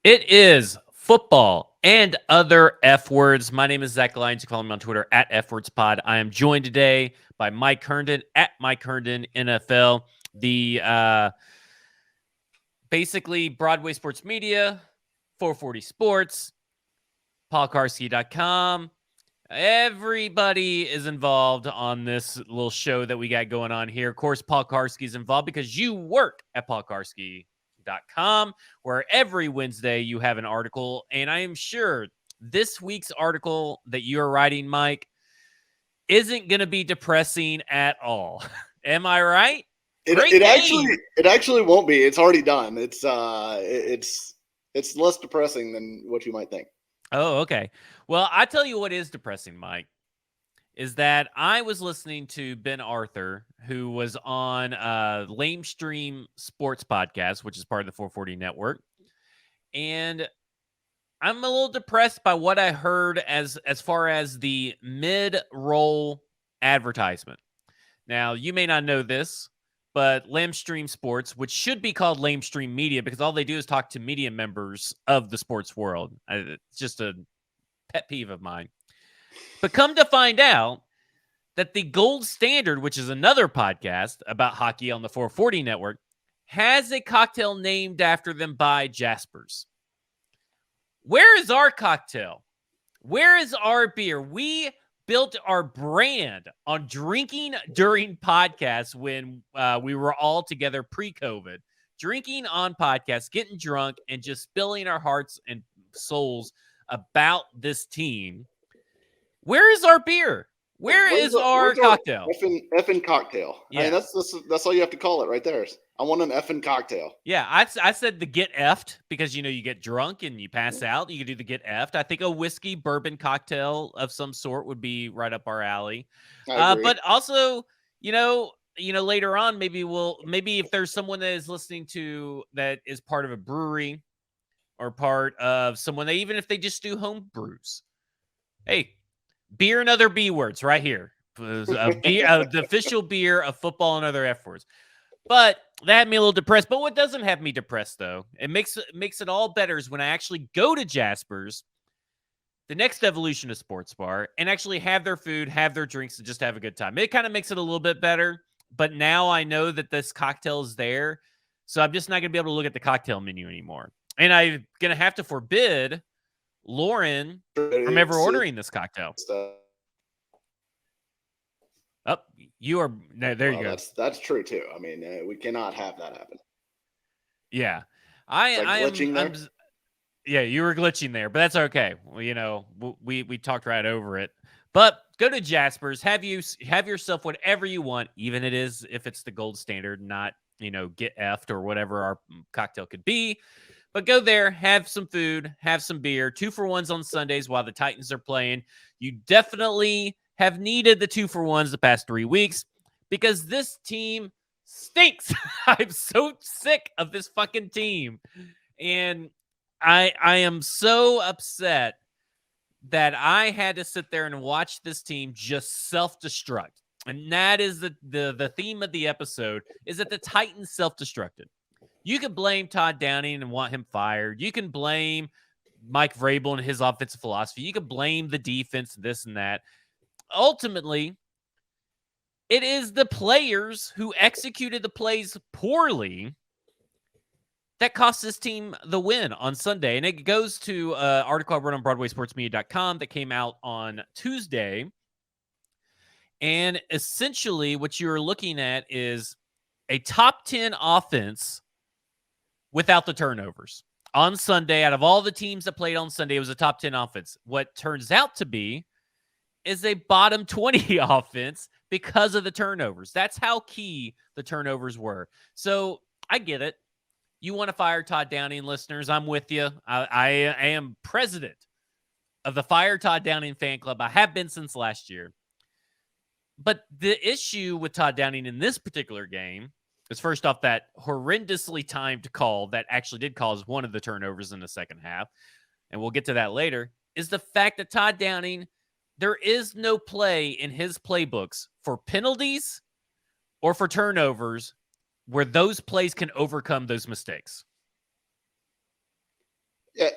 It is football and other F words. My name is Zach Lyons. You can follow me on Twitter at FWordsPod. I am joined today by Mike Herndon at Mike Herndon NFL, the basically Broadway Sports Media, 440 Sports, paulkarski.com. Everybody is involved on this little show that we got going on here. Of course, Paul Karski is involved because you work at paulkarski.com, where every Wednesday you have an article. And I am sure this week's article that you're writing, Mike, isn't going to be depressing at all. Am I right? It actually won't be. It's already done. It's less depressing than what you might think. Oh, okay. Well, I tell you what is depressing, Mike, is that I was listening to Ben Arthur, who was on Lamestream Sports Podcast, which is part of the 440 Network. And I'm a little depressed by what I heard as far as the mid-roll advertisement. Now, you may not know this, but Lamestream Sports, which should be called Lamestream Media because all they do is talk to media members of the sports world. It's just a pet peeve of mine. But come to find out that the Gold Standard, which is another podcast about hockey on the 440 Network, has a cocktail named after them by Jaspers. Where is our cocktail? Where is our beer? We built our brand on drinking during podcasts when we were all together pre-COVID, drinking on podcasts, getting drunk, and just spilling our hearts and souls about this team. Where is our beer? Where's our cocktail? Effing cocktail. Yeah. I mean, that's all you have to call it right there. I want an effing cocktail. Yeah, I said the get effed because, you get drunk and you pass out. You can do the get effed. I think a whiskey bourbon cocktail of some sort would be right up our alley. But also, later on, maybe if there's someone that is listening to that is part of a brewery or part of someone that even if they just do home brews, hey, beer and other B words right here. The official beer of football and other F words. But that had me a little depressed. But what doesn't have me depressed, though, it makes it all better is when I actually go to Jasper's, the next evolution of sports bar, and actually have their food, have their drinks, and just have a good time. It kind of makes it a little bit better. But now I know that this cocktail is there, so I'm just not going to be able to look at the cocktail menu anymore. And I'm going to have to forbid Lauren from ever ordering this cocktail. Oh, you are there. You go. That's true too. I mean, we cannot have that happen. Yeah, I am. Yeah, you were glitching there, but that's okay. Well, we talked right over it. But go to Jasper's, have yourself whatever you want, even if it's the gold standard, not get effed or whatever our cocktail could be. But go there, have some food, have some beer. 2-for-1s on Sundays while the Titans are playing. You definitely have needed the 2-for-1s the past 3 weeks because this team stinks. I'm so sick of this fucking team. And I am so upset that I had to sit there and watch this team just self-destruct. And that is the theme of the episode, is that the Titans self-destructed. You can blame Todd Downing and want him fired. You can blame Mike Vrabel and his offensive philosophy. You can blame the defense, this and that. Ultimately, it is the players who executed the plays poorly that cost this team the win on Sunday. And it goes to an article I wrote on BroadwaySportsMedia.com that came out on Tuesday. And essentially what you're looking at is a top 10 offense without the turnovers. On Sunday, out of all the teams that played on Sunday, it was a top 10 offense. What turns out to be is a bottom 20 offense because of the turnovers. That's how key the turnovers were. So I get it. You want to fire Todd Downing, listeners. I'm with you. I am president of the Fire Todd Downing fan club. I have been since last year. But the issue with Todd Downing in this particular game is, first off, that horrendously timed call that actually did cause one of the turnovers in the second half, and we'll get to that later, is the fact that Todd Downing, there is no play in his playbooks for penalties or for turnovers where those plays can overcome those mistakes. Yeah,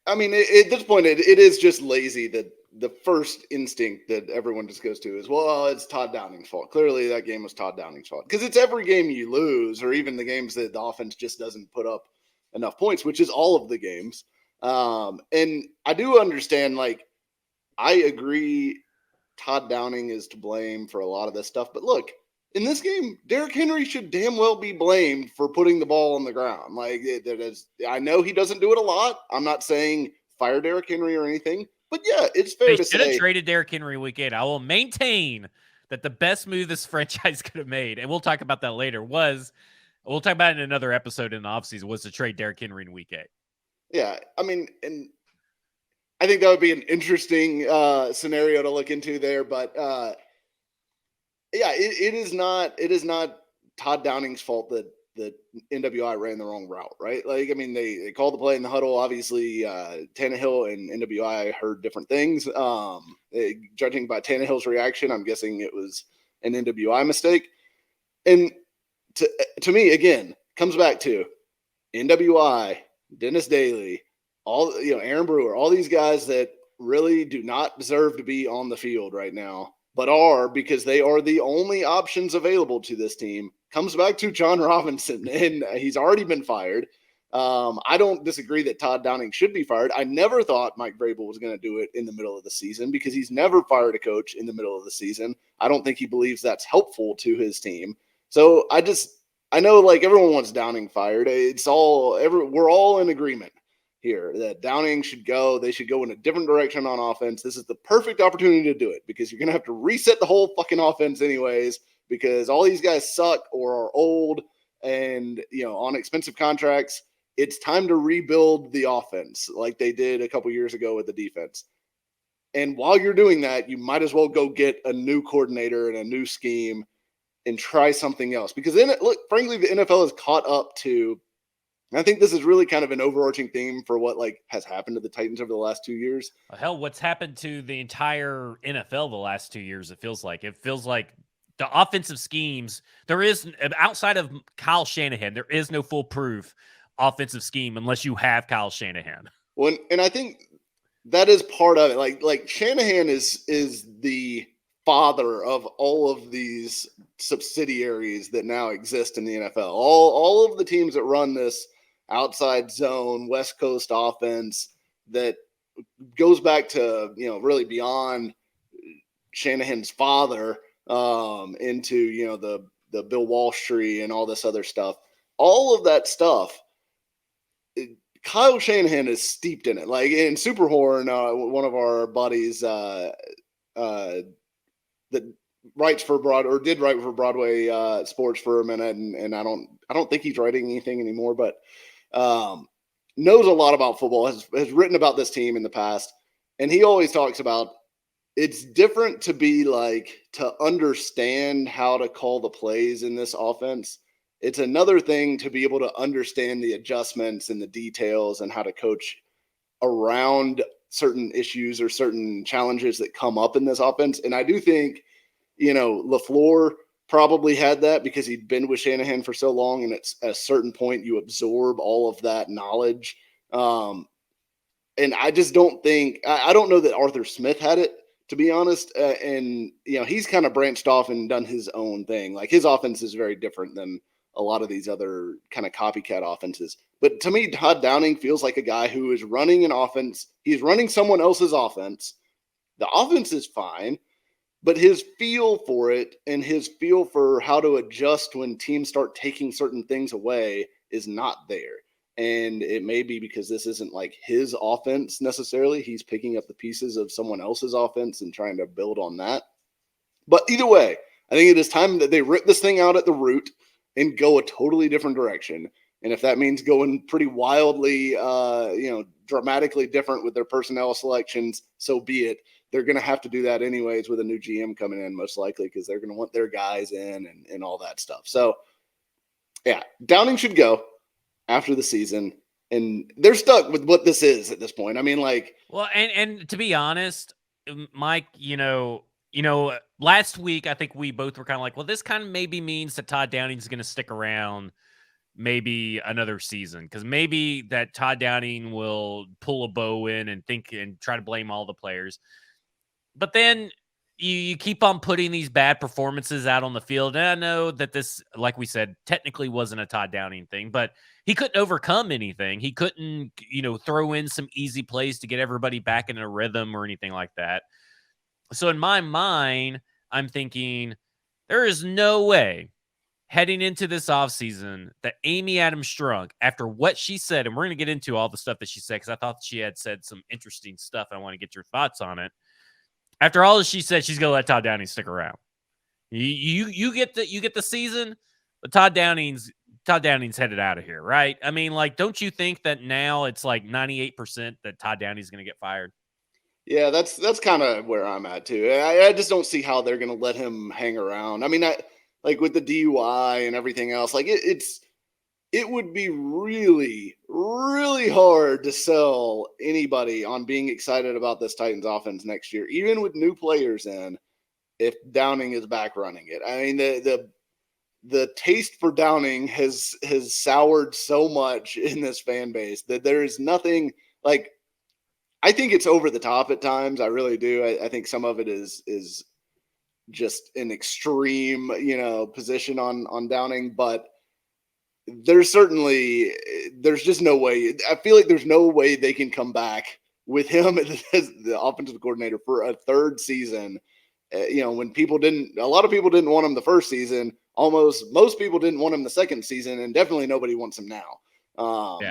I mean, at this point, it is just lazy that the first instinct that everyone just goes to is, well, it's Todd Downing's fault. Clearly, that game was Todd Downing's fault. Because it's every game you lose, or even the games that the offense just doesn't put up enough points, which is all of the games. And I do understand, like, I agree Todd Downing is to blame for a lot of this stuff. But look, in this game, Derrick Henry should damn well be blamed for putting the ball on the ground. Like, I know he doesn't do it a lot. I'm not saying fire Derrick Henry or anything, but yeah, it's fair to say they should have traded Derrick Henry week 8. I will maintain that the best move this franchise could have made, and we'll talk about that later, we'll talk about it in another episode in the offseason, was to trade Derrick Henry in week 8. Yeah, I mean, and I think that would be an interesting scenario to look into there, but yeah, it is not Todd Downing's fault that NWI ran the wrong route, right? Like, I mean, they called the play in the huddle. Obviously, Tannehill and NWI heard different things. Judging by Tannehill's reaction, I'm guessing it was an NWI mistake. And to me, again, comes back to NWI, Dennis Daly, Aaron Brewer, all these guys that really do not deserve to be on the field right now, but are because they are the only options available to this team. Comes back to John Robinson, and he's already been fired. I don't disagree that Todd Downing should be fired. I never thought Mike Vrabel was going to do it in the middle of the season because he's never fired a coach in the middle of the season. I don't think he believes that's helpful to his team. So I know, like, everyone wants Downing fired. We're all in agreement here that Downing should go. They should go in a different direction on offense. This is the perfect opportunity to do it because you're going to have to reset the whole fucking offense anyways, because all these guys suck or are old and, on expensive contracts. It's time to rebuild the offense like they did a couple years ago with the defense. And while you're doing that, you might as well go get a new coordinator and a new scheme and try something else. Because then, frankly, the NFL has caught up to, and I think this is really kind of an overarching theme for what has happened to the Titans over the last 2 years. Hell, what's happened to the entire NFL the last 2 years? It feels like the offensive schemes, there is, outside of Kyle Shanahan, there is no foolproof offensive scheme unless you have Kyle Shanahan. And I think that is part of it. Like Shanahan is the father of all of these subsidiaries that now exist in the NFL. All of the teams that run this outside zone, West Coast offense that goes back to, really beyond Shanahan's father, into, the Bill Walsh tree and all this other stuff. All of that stuff, Kyle Shanahan is steeped in it. Like in Superhorn, one of our buddies that writes for did write for Broadway sports for a minute, and I don't think he's writing anything anymore, but knows a lot about football, has written about this team in the past, and he always talks about it's different to understand how to call the plays in this offense. It's another thing to be able to understand the adjustments and the details and how to coach around certain issues or certain challenges that come up in this offense. And I do think, LaFleur probably had that because he'd been with Shanahan for so long, and it's at a certain point you absorb all of that knowledge. And I just don't think I don't know that Arthur Smith had it, to be honest. And he's kind of branched off and done his own thing. Like his offense is very different than a lot of these other kind of copycat offenses. But to me, Todd Downing feels like a guy who is running an offense. He's running someone else's offense. The offense is fine, but his feel for it and his feel for how to adjust when teams start taking certain things away is not there. And it may be because this isn't like his offense necessarily. He's picking up the pieces of someone else's offense and trying to build on that. But either way, I think it is time that they rip this thing out at the root and go a totally different direction. And if that means going pretty wildly, dramatically different with their personnel selections, so be it. They're going to have to do that anyways with a new GM coming in, most likely, because they're going to want their guys in and all that stuff. So, yeah, Downing should go after the season, and they're stuck with what this is at this point. I mean, well, and to be honest, Mike, last week I think we both were kind of like, well, this kind of maybe means that Todd Downing's going to stick around maybe another season, because maybe that Todd Downing will pull a bow in and think and try to blame all the players. But then you keep on putting these bad performances out on the field. And I know that this, like we said, technically wasn't a Todd Downing thing, but he couldn't overcome anything. He couldn't, throw in some easy plays to get everybody back in a rhythm or anything like that. So in my mind, I'm thinking there is no way heading into this offseason that Amy Adams-Strunk, after what she said, and we're going to get into all the stuff that she said, because I thought she had said some interesting stuff. I want to get your thoughts on it. After all that she said, she's going to let Todd Downing stick around. You get the season, but Todd Downing's headed out of here, right? I mean, like, don't you think that now it's like 98% that Todd Downing's going to get fired? Yeah, that's kind of where I'm at too. I just don't see how they're going to let him hang around. I mean, like with the DUI and everything else, like it would be really, really hard to sell anybody on being excited about this Titans offense next year, even with new players in, if Downing is back running it. I mean, the taste for Downing has soured so much in this fan base that there is nothing like. I think it's over the top at times. I really do. I think some of it is just an extreme, position on Downing, but there's just no way. I feel like there's no way they can come back with him as the offensive coordinator for a third season. When a lot of people didn't want him the first season, most people didn't want him the second season, and definitely nobody wants him now.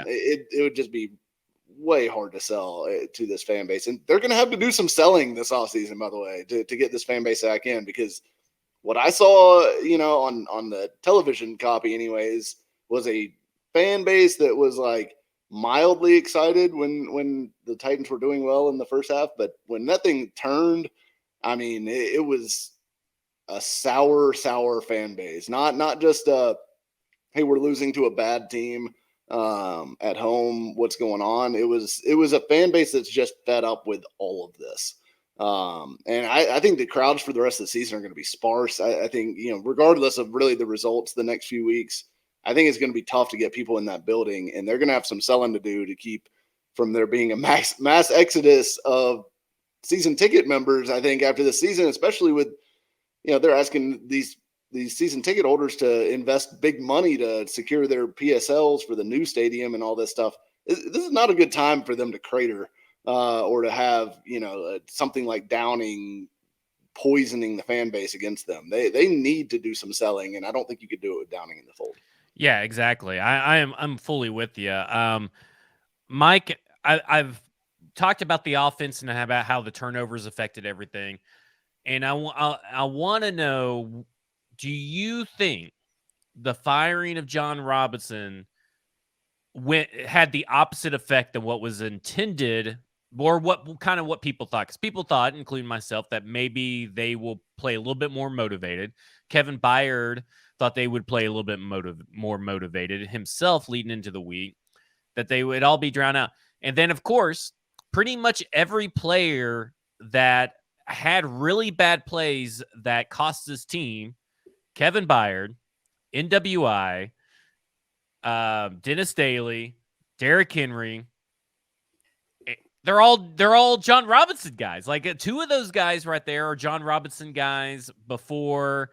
It would just be way hard to sell to this fan base, and they're going to have to do some selling this offseason, by the way, to get this fan base back in, because what I saw, on the television copy anyways, was a fan base that was like mildly excited when the Titans were doing well in the first half, but when that thing turned, I mean, it was a sour fan base, not just hey, we're losing to a bad team at home, what's going on. It was a fan base that's just fed up with all of this. And I think the crowds for the rest of the season are going to be sparse. I think, regardless of really the results the next few weeks, I think it's going to be tough to get people in that building, and they're going to have some selling to do to keep from there being a mass exodus of season ticket members. I think after the season, especially with, they're asking these season ticket holders to invest big money to secure their PSLs for the new stadium and all this stuff. This is not a good time for them to crater or to have, something like Downing poisoning the fan base against them. They need to do some selling, and I don't think you could do it with Downing in the fold. Yeah, exactly. I'm fully with you. Mike, I've talked about the offense and about how the turnovers affected everything. And I want to know, do you think the firing of John Robinson had the opposite effect than what was intended, or what people thought? Because people thought, including myself, that maybe they will play a little bit more motivated. Kevin Byard thought they would play a little bit more motivated himself leading into the week, that they would all be drowned out. And then, of course, pretty much every player that had really bad plays that cost his team, Kevin Byard, NWI, Dennis Daly, Derrick Henry, they're all John Robinson guys. Like, two of those guys right there are John Robinson guys before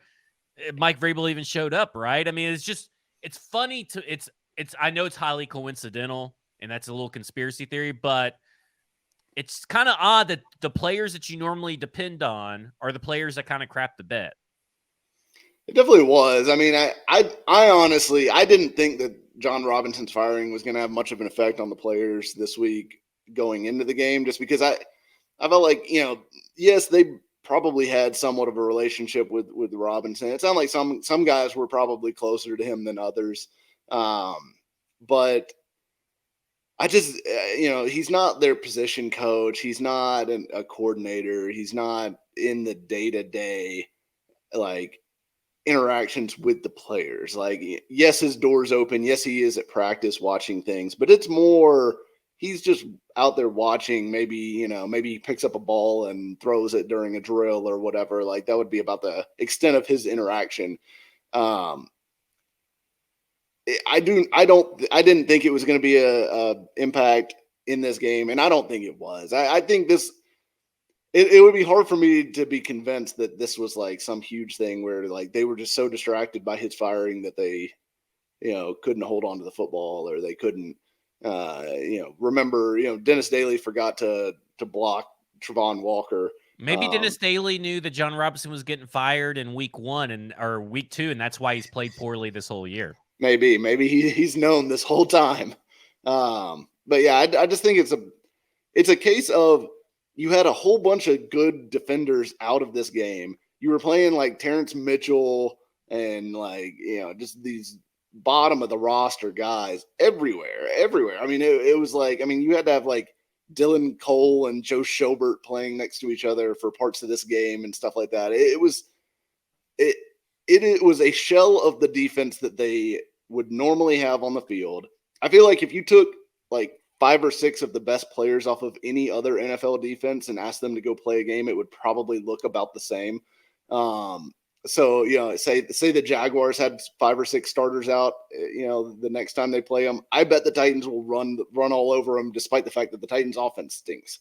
Mike Vrabel even showed up, right? I mean, it's funny I know it's highly coincidental, and that's a little conspiracy theory, but it's kind of odd that the players that you normally depend on are the players that kind of crap the bed. It definitely was. I mean, I honestly, I didn't think that John Robinson's firing was going to have much of an effect on the players this week going into the game, just because I felt like, yes, they probably had somewhat of a relationship with Robinson. It sounded like some guys were probably closer to him than others. But I just, he's not their position coach. He's not a coordinator. He's not in the day-to-day, like, interactions with the players. Like, yes, his door's open. Yes, he is at practice watching things, but it's more, he's just out there watching. Maybe he picks up a ball and throws it during a drill or whatever. Like, that would be about the extent of his interaction. I didn't think it was going to be a impact in this game, and I don't think it was. I think this. It would be hard for me to be convinced that this was like some huge thing where like they were just so distracted by his firing that they, couldn't hold on to the football, or they couldn't, remember, Dennis Daly forgot to block Travon Walker. Maybe Dennis Daly knew that John Robinson was getting fired in week 1 or week 2, and that's why he's played poorly this whole year. Maybe he's known this whole time. But yeah, I just think it's a case of, you had a whole bunch of good defenders out of this game. You were playing like Terrence Mitchell and like, just these bottom of the roster guys everywhere. I mean, it was like, you had to have like Dylan Cole and Joe Schobert playing next to each other for parts of this game and stuff like that. It was a shell of the defense that they would normally have on the field. I feel like if you took like 5 or 6 of the best players off of any other NFL defense and asked them to go play a game, it would probably look about the same. So, say the Jaguars had 5 or 6 starters out, the next time they play them, I bet the Titans will run all over them, despite the fact that the Titans offense stinks.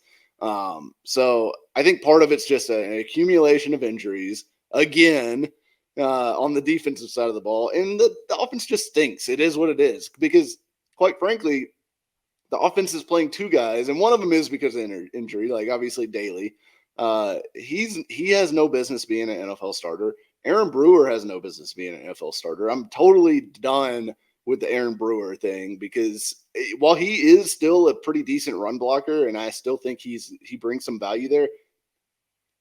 So I think part of it's just an accumulation of injuries again, on the defensive side of the ball. And the offense just stinks. It is what it is, because quite frankly, the offense is playing 2 guys, and one of them is because of injury, like obviously Daly. He has no business being an NFL starter. Aaron Brewer has no business being an NFL starter. I'm totally done with the Aaron Brewer thing, because while he is still a pretty decent run blocker, and I still think he brings some value there,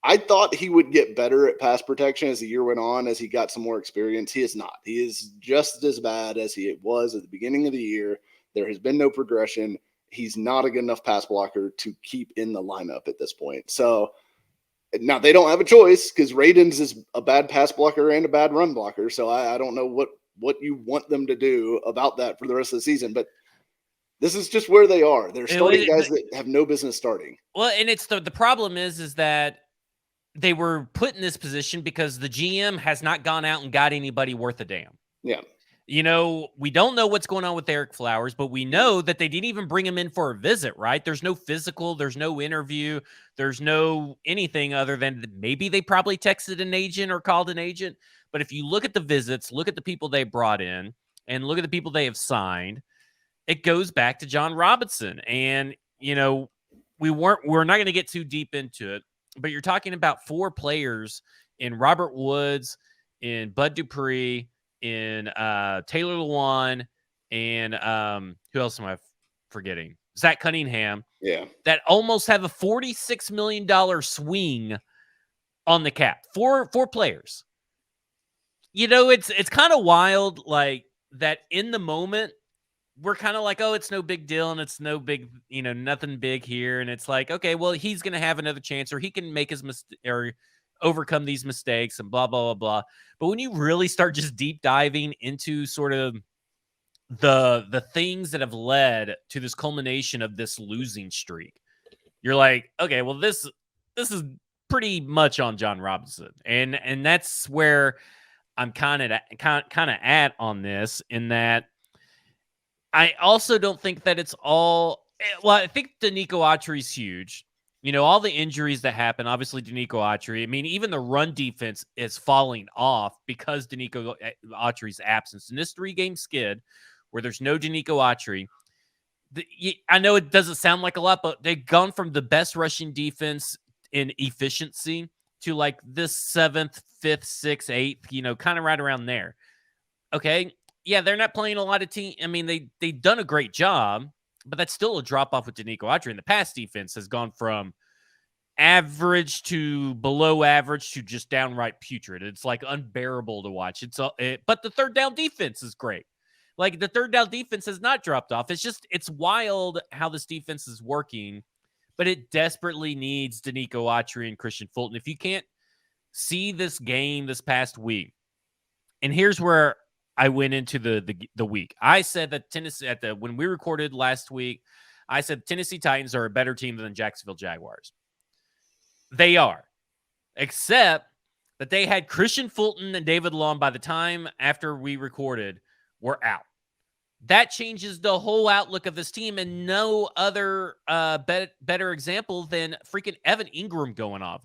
I thought he would get better at pass protection as the year went on, as he got some more experience. He is not. He is just as bad as he was at the beginning of the year. There has been no progression. He's not a good enough pass blocker to keep in the lineup at this point. So now they don't have a choice, because Radens is a bad pass blocker and a bad run blocker. So I don't know what you want them to do about that for the rest of the season. But this is just where they are. They're starting guys that have no business starting. Well, and it's the problem is that they were put in this position because the GM has not gone out and got anybody worth a damn. Yeah. We don't know what's going on with Eric Flowers, but we know that they didn't even bring him in for a visit, right? There's no physical, there's no interview, there's no anything other than maybe they probably texted an agent or called an agent. But if you look at the visits, look at the people they brought in, and look at the people they have signed, it goes back to John Robinson. And, we're not going to get too deep into it, but you're talking about 4 players in Robert Woods, in Bud Dupree, in Taylor Lewan, and who else am I forgetting? Zach Cunningham. Yeah. That almost have a $46 million swing on the cap. Four players. It's kind of wild, like that in the moment. We're kind of like, oh, it's no big deal, and it's no big, nothing big here. And it's like, okay, well, he's going to have another chance, or he can make his mistake, or overcome these mistakes, and blah, blah, blah, blah. But when you really start just deep diving into sort of the things that have led to this culmination of this losing streak, you're like, okay, well, this is pretty much on John Robinson. And that's where I'm kind of at on this, in that I also don't think that it's all. Well, I think Danico Autry's huge. All the injuries that happen, obviously Danico Autry. I mean, even the run defense is falling off because Danico Autry's absence. In this 3-game skid where there's no Danico Autry, I know it doesn't sound like a lot, but they've gone from the best rushing defense in efficiency to like this 7th, 5th, 6th, 8th, kind of right around there. Okay. Yeah, they're not playing a lot of team. I mean, they've done a great job, but that's still a drop off with Danico Autry. And the pass defense has gone from average to below average to just downright putrid. It's like unbearable to watch. But the third down defense is great. Like the third down defense has not dropped off. It's wild how this defense is working, but it desperately needs Danico Autry and Christian Fulton. If you can't see this game this past week, and here's where I went into the week. I said that Tennessee when we recorded last week, I said Tennessee Titans are a better team than the Jacksonville Jaguars. They are, except that they had Christian Fulton and David Long by the time after we recorded were out. that changes the whole outlook of this team, and no other better example than freaking Evan Ingram going off.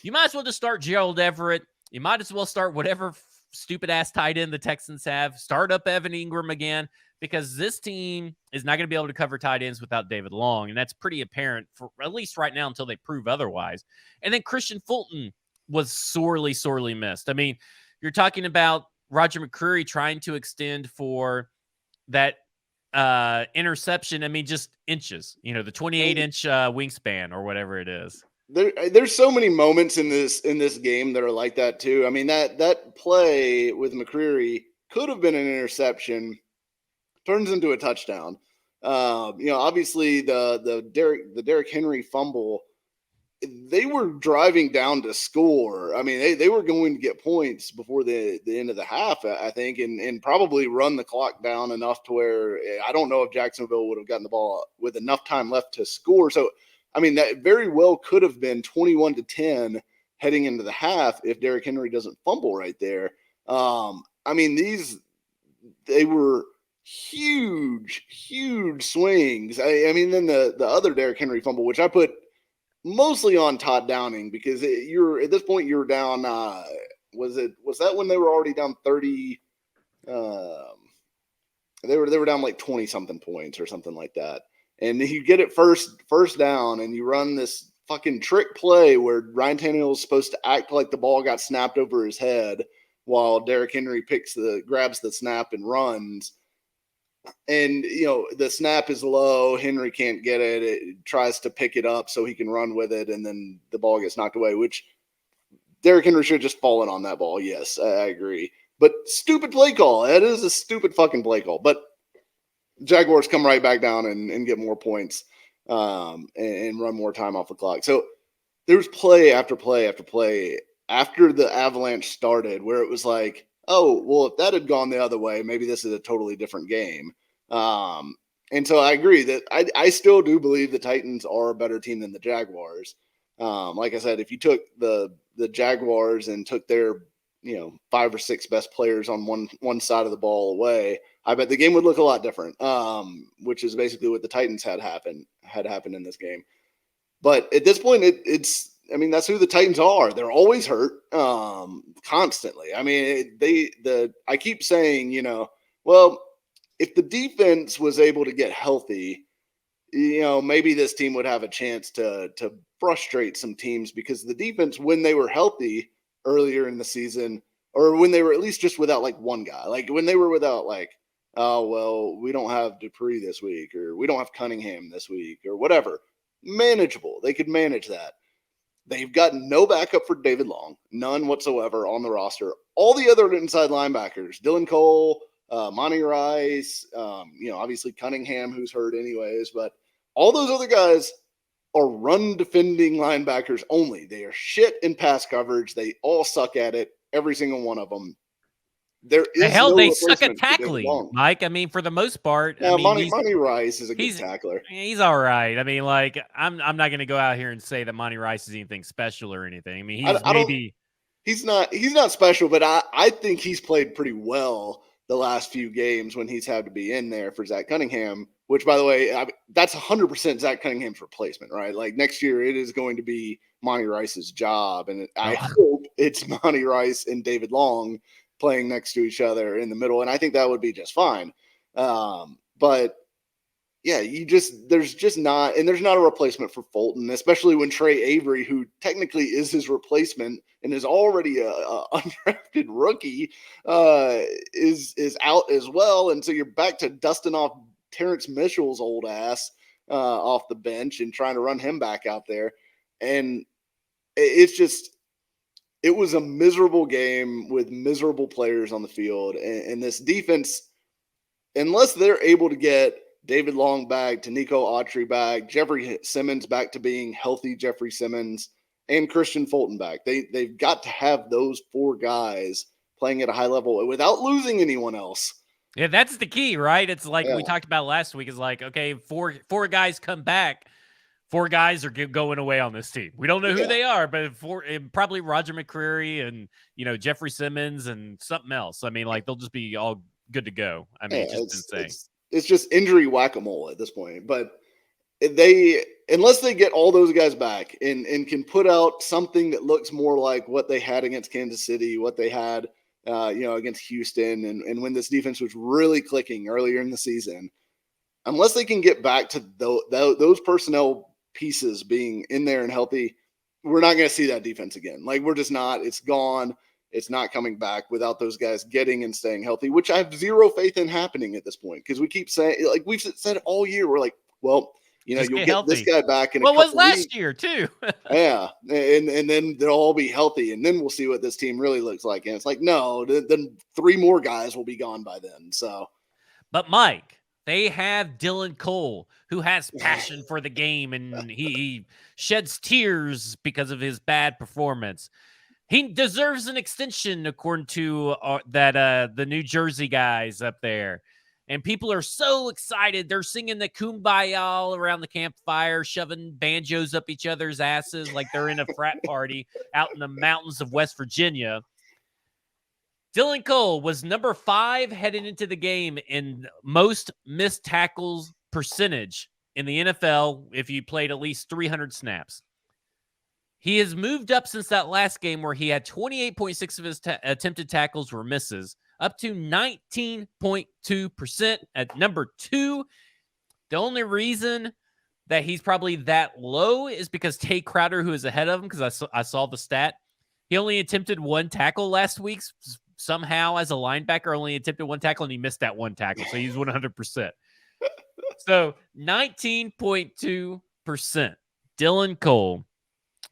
You might as well just start Gerald Everett. You might as well start whatever stupid ass tight end the Texans have. Start up Evan Ingram again, because this team is not going to be able to cover tight ends without David Long, and that's pretty apparent for at least right now until they prove otherwise. And then Christian Fulton was sorely, sorely missed. I mean, you're talking about Roger McCreary trying to extend for that interception. I mean, just inches, the 28-inch wingspan or whatever it is. There's so many moments in this game that are like that too. I mean, that play with McCreary could have been an interception, turns into a touchdown. Obviously the Derrick Henry fumble, they were driving down to score. I mean, they were going to get points before the end of the half, I think, and probably run the clock down enough to where I don't know if Jacksonville would have gotten the ball with enough time left to score. So, I mean, that very well could have been 21-10 heading into the half if Derrick Henry doesn't fumble right there. I mean, they were huge swings. I mean, then the other Derrick Henry fumble, which I put mostly on Todd Downing, because you're at this point you're down. Was that when they were already down 30? They were down like 20 something points or something like that, and you get it first down, and you run this fucking trick play where Ryan Tannehill is supposed to act like the ball got snapped over his head, while Derrick Henry grabs the snap and runs. And, the snap is low. Henry can't get it. It tries to pick it up so he can run with it, and then the ball gets knocked away, which Derrick Henry should have just fallen on that ball. Yes, I agree. But stupid play call. That is a stupid fucking play call. But Jaguars come right back down and get more points and run more time off the clock. So there's play after play after play after the Avalanche started where it was like, oh, well, if that had gone the other way, maybe this is a totally different game. And so I agree that I still do believe the Titans are a better team than the Jaguars. Like I said, if you took the Jaguars and took their 5 or 6 best players on one side of the ball away, I bet the game would look a lot different. Which is basically what the Titans had happened in this game. But at this point, that's who the Titans are. They're always hurt, constantly. I mean, I keep saying, well, if the defense was able to get healthy, maybe this team would have a chance to frustrate some teams, because the defense, when they were healthy earlier in the season, or when they were at least just without like one guy, like when they were without like, oh, well, we don't have Dupree this week, or we don't have Cunningham this week, or whatever, manageable. They could manage that. They've got no backup for David Long, none whatsoever on the roster. All the other inside linebackers, Dylan Cole, Monty Rice, obviously Cunningham, who's hurt anyways, but all those other guys are run defending linebackers only. They are shit in pass coverage. They all suck at it, every single one of them. They suck at tackling, Mike. I mean, for the most part, yeah, Monty Rice is a good tackler. He's all right. I mean, like, I'm not going to go out here and say that Monty Rice is anything special or anything. I mean, he's not special, but I think he's played pretty well the last few games when he's had to be in there for Zach Cunningham. Which, by the way, that's 100% Zach Cunningham's replacement, right? Like next year, it is going to be Monty Rice's job, and I hope it's Monty Rice and David Long playing next to each other in the middle, and I think that would be just fine. But yeah, there's not a replacement for Fulton, especially when Trey Avery, who technically is his replacement and is already a undrafted rookie, is out as well, and so you're back to dusting off Terrence Mitchell's old ass off the bench and trying to run him back out there, and it was a miserable game with miserable players on the field. And this defense, unless they're able to get David Long back, to Nico Autry back, Jeffrey Simmons back to being healthy Jeffrey Simmons, and Christian Fulton back, they've got to have those 4 guys playing at a high level without losing anyone else. Yeah, that's the key, right? It's like we talked about last week. Is like, okay, four guys come back. 4 guys are going away on this team. We don't know who they are, but probably Roger McCreary and, Jeffrey Simmons and something else. I mean, like, they'll just be all good to go. I mean, it's just insane. it's just injury whack-a-mole at this point. But unless they get all those guys back and can put out something that looks more like what they had against Kansas City, what they had, against Houston, and when this defense was really clicking earlier in the season, unless they can get back to those personnel pieces being in there and healthy, we're not going to see that defense again. Like, we're just not. It's gone. It's not coming back without those guys getting and staying healthy, which I have zero faith in happening at this point, because we keep saying, like we've said all year, we're like, well, you'll get healthy. this guy back in a couple couple was last weeks. year too. Yeah, and then they'll all be healthy, and then we'll see what this team really looks like. And it's like, no, then 3 more guys will be gone by then. So, but Mike, they have Dylan Cole, who has passion for the game, and he sheds tears because of his bad performance. He deserves an extension, according to the New Jersey guys up there. And people are so excited. They're singing the Kumbaya all around the campfire, shoving banjos up each other's asses like they're in a frat party out in the mountains of West Virginia. Dylan Cole was number 5 heading into the game in most missed tackles percentage in the NFL if you played at least 300 snaps. He has moved up since that last game where he had 28.6 of his attempted tackles were misses, up to 19.2% at number 2. The only reason that he's probably that low is because Tay Crowder, who is ahead of him, because I saw the stat, he only attempted 1 tackle last week. Somehow, as a linebacker, only attempted 1 tackle, and he missed that 1 tackle, so he's 100%. So 19.2%. Dylan Cole.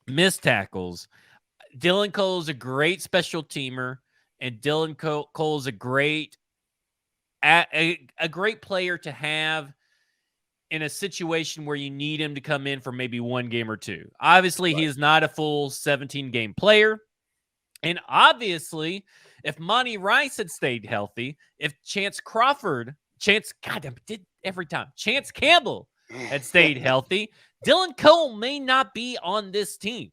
Missed tackles. Dylan Cole is a great special teamer, and Dylan Cole is a great player to have in a situation where you need him to come in for maybe 1 game or 2. Obviously, right. He is not a full 17-game player, and obviously, if Monty Rice had stayed healthy, if Chance Campbell had stayed healthy, Dylan Cole may not be on this team.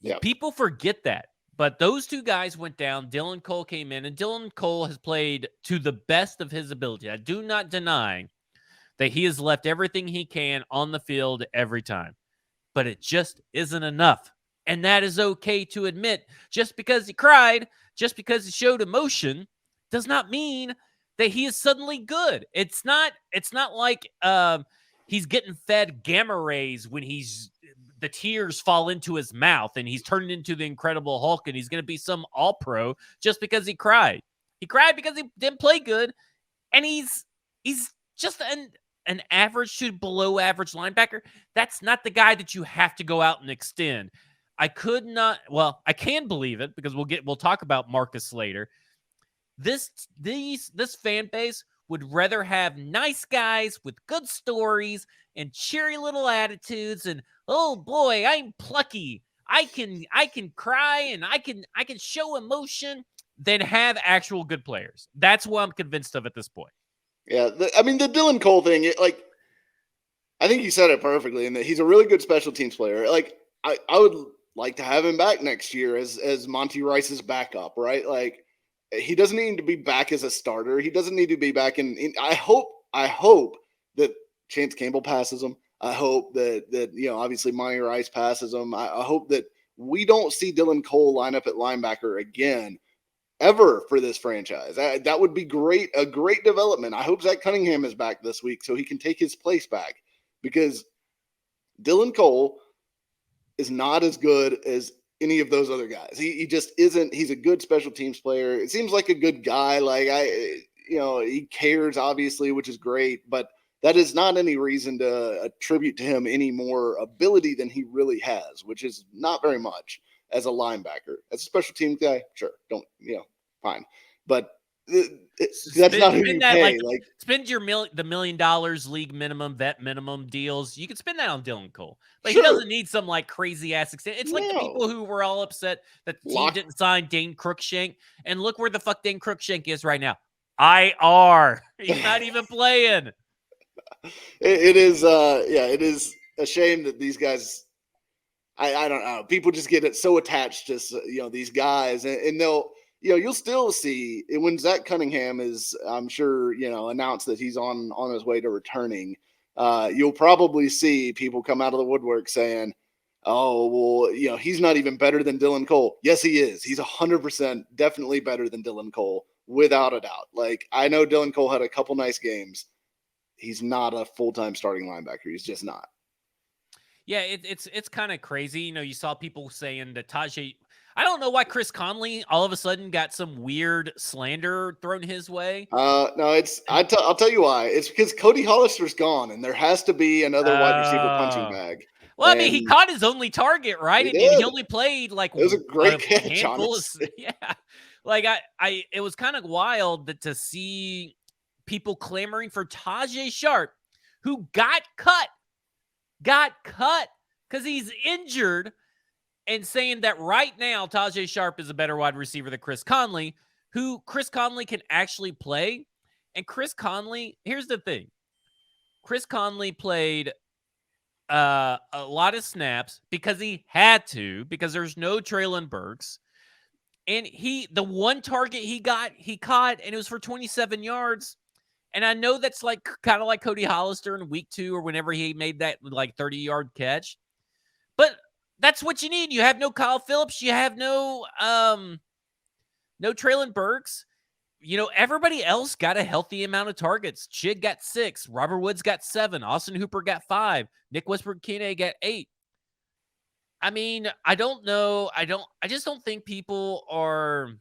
Yep. People forget that. But those 2 guys went down. Dylan Cole came in, and Dylan Cole has played to the best of his ability. I do not deny that he has left everything he can on the field every time. But it just isn't enough. And that is okay to admit. Just because he cried, just because he showed emotion, does not mean that he is suddenly good. It's not like he's getting fed gamma rays when the tears fall into his mouth and he's turned into the Incredible Hulk and he's going to be some all-pro just because he cried. He cried because he didn't play good, and he's just an average to below average linebacker. That's not the guy that you have to go out and extend. I can believe it because we'll talk about Marcus later. This fan base would rather have nice guys with good stories and cheery little attitudes and, oh boy, I'm plucky. I can cry and I can show emotion than have actual good players. That's what I'm convinced of at this point. Yeah, the Dylan Cole thing, I think you said it perfectly in that he's a really good special teams player. Like, I would like to have him back next year as Monty Rice's backup, right? Like, he doesn't need to be back as a starter. He doesn't need to be back in I hope that Chance Campbell passes him. I hope that obviously Monty Rice passes him. I hope that we don't see Dylan Cole line up at linebacker again ever for this franchise. That would be great, a great development. I hope Zach Cunningham is back this week so he can take his place back, because Dylan Cole is not as good as any of those other guys. He just isn't. He's a good special teams player. It seems like a good guy. Like, he cares, obviously, which is great, but that is not any reason to attribute to him any more ability than he really has, which is not very much as a linebacker. As a special team guy, sure, fine. But that's not who you pay. Spend the $1 million league minimum, vet minimum deals. You can spend that on Dylan Cole, but sure. He doesn't need some crazy ass extent. It's like the people who were all upset that the team didn't sign Dane Cruikshank, and look where the fuck Dane Cruikshank is right now. IR. He's not even playing. It is a shame that these guys. I don't know. People just get so attached to these guys, and they'll. you'll still see when Zach Cunningham is, I'm sure, announced that he's on his way to returning. You'll probably see people come out of the woodwork saying, oh, well, he's not even better than Dylan Cole. Yes, he is. He's 100% definitely better than Dylan Cole, without a doubt. Like, I know Dylan Cole had a couple nice games. He's not a full-time starting linebacker. He's just not. Yeah, it's kind of crazy. You saw people saying that Tajay. I don't know why Chris Conley all of a sudden got some weird slander thrown his way. No, I'll tell you why. It's because Cody Hollister's gone, and there has to be another wide receiver punching bag. Well, I mean, he caught his only target, right? And he only played like it was a great catch, handful of, yeah. Like it was kind of wild to see people clamoring for Tajay Sharp, who got cut because he's injured, and saying that right now Tajay Sharp is a better wide receiver than Chris Conley, who Chris Conley can actually play. And Chris Conley, here's the thing. Chris Conley played a lot of snaps because he had to, because there's no Treylon Burks. And the one target he caught, and it was for 27 yards. And I know that's like kind of like Cody Hollister in week 2 or whenever he made that like 30-yard catch. But that's what you need. You have no Kyle Phillips. You have no Treylon Burks. Everybody else got a healthy amount of targets. Chig got 6. Robert Woods got 7. Austin Hooper got 5. Nick Westbrook-Kine got 8. I mean, I don't know. I just don't think people are.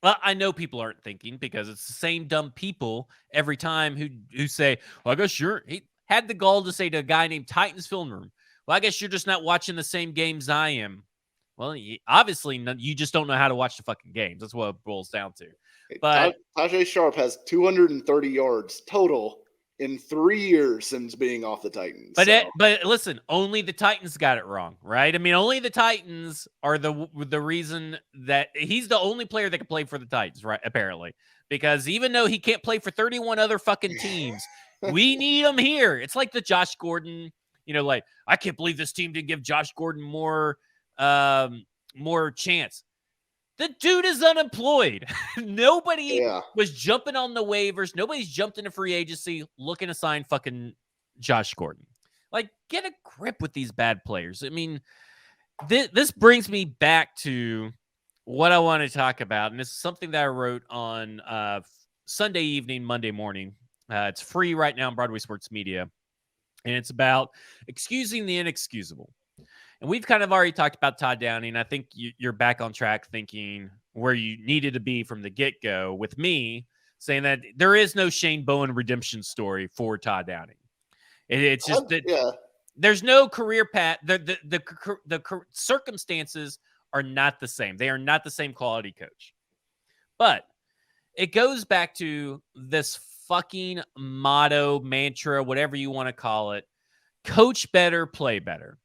Well, I know people aren't thinking, because it's the same dumb people every time who say, well, I guess he had the gall to say to a guy named Titans Film Room, well, I guess you're just not watching the same games I am. Well, obviously, you just don't know how to watch the fucking games. That's what it boils down to. But Tajay Sharp has 230 yards total in 3 years since being off the Titans. But listen, only the Titans got it wrong, right? I mean, only the Titans are the reason that he's the only player that can play for the Titans, right? Apparently, because even though he can't play for 31 other fucking teams, we need him here. It's like the Josh Gordon, like, I can't believe this team didn't give Josh Gordon more chance. The dude is unemployed. Nobody was jumping on the waivers. Nobody's jumped into free agency looking to sign fucking Josh Gordon. Like, get a grip with these bad players. I mean, this brings me back to what I want to talk about. And this is something that I wrote on Sunday evening, Monday morning. It's free right now on Broadway Sports Media. And it's about excusing the inexcusable. And we've kind of already talked about Todd Downing. I think you're back on track thinking where you needed to be from the get-go, with me saying that there is no Shane Bowen redemption story for Todd Downing. It's just that there's no career path. The circumstances are not the same. They are not the same quality coach. But it goes back to this fucking motto, mantra, whatever you want to call it: coach better, play better.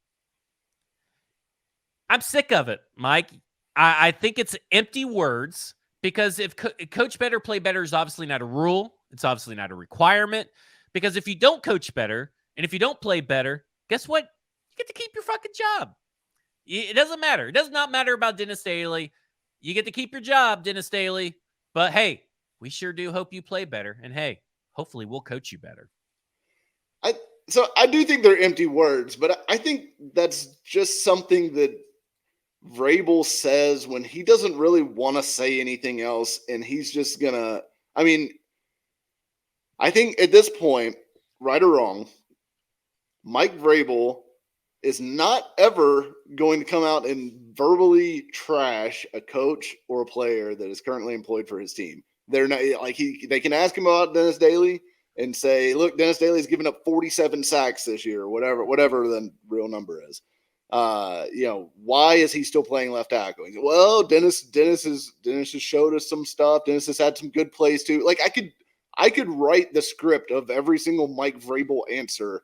I'm sick of it, Mike. I think it's empty words, because if coach better, play better is obviously not a rule. It's obviously not a requirement, because if you don't coach better and if you don't play better, guess what? You get to keep your fucking job. It doesn't matter. It does not matter about Dennis Daly. You get to keep your job, Dennis Daly. But hey, we sure do hope you play better. And hey, hopefully we'll coach you better. So I do think they're empty words, but I think that's just something that Vrabel says when he doesn't really want to say anything else, and he's just gonna. I mean, I think at this point, right or wrong, Mike Vrabel is not ever going to come out and verbally trash a coach or a player that is currently employed for his team. They're not like they can ask him about Dennis Daly and say, look, Dennis Daly's given up 47 sacks this year, or whatever the real number is. Why is he still playing left tackle? Well, Dennis has showed us some stuff. Dennis has had some good plays too. Like, I could write the script of every single Mike Vrabel answer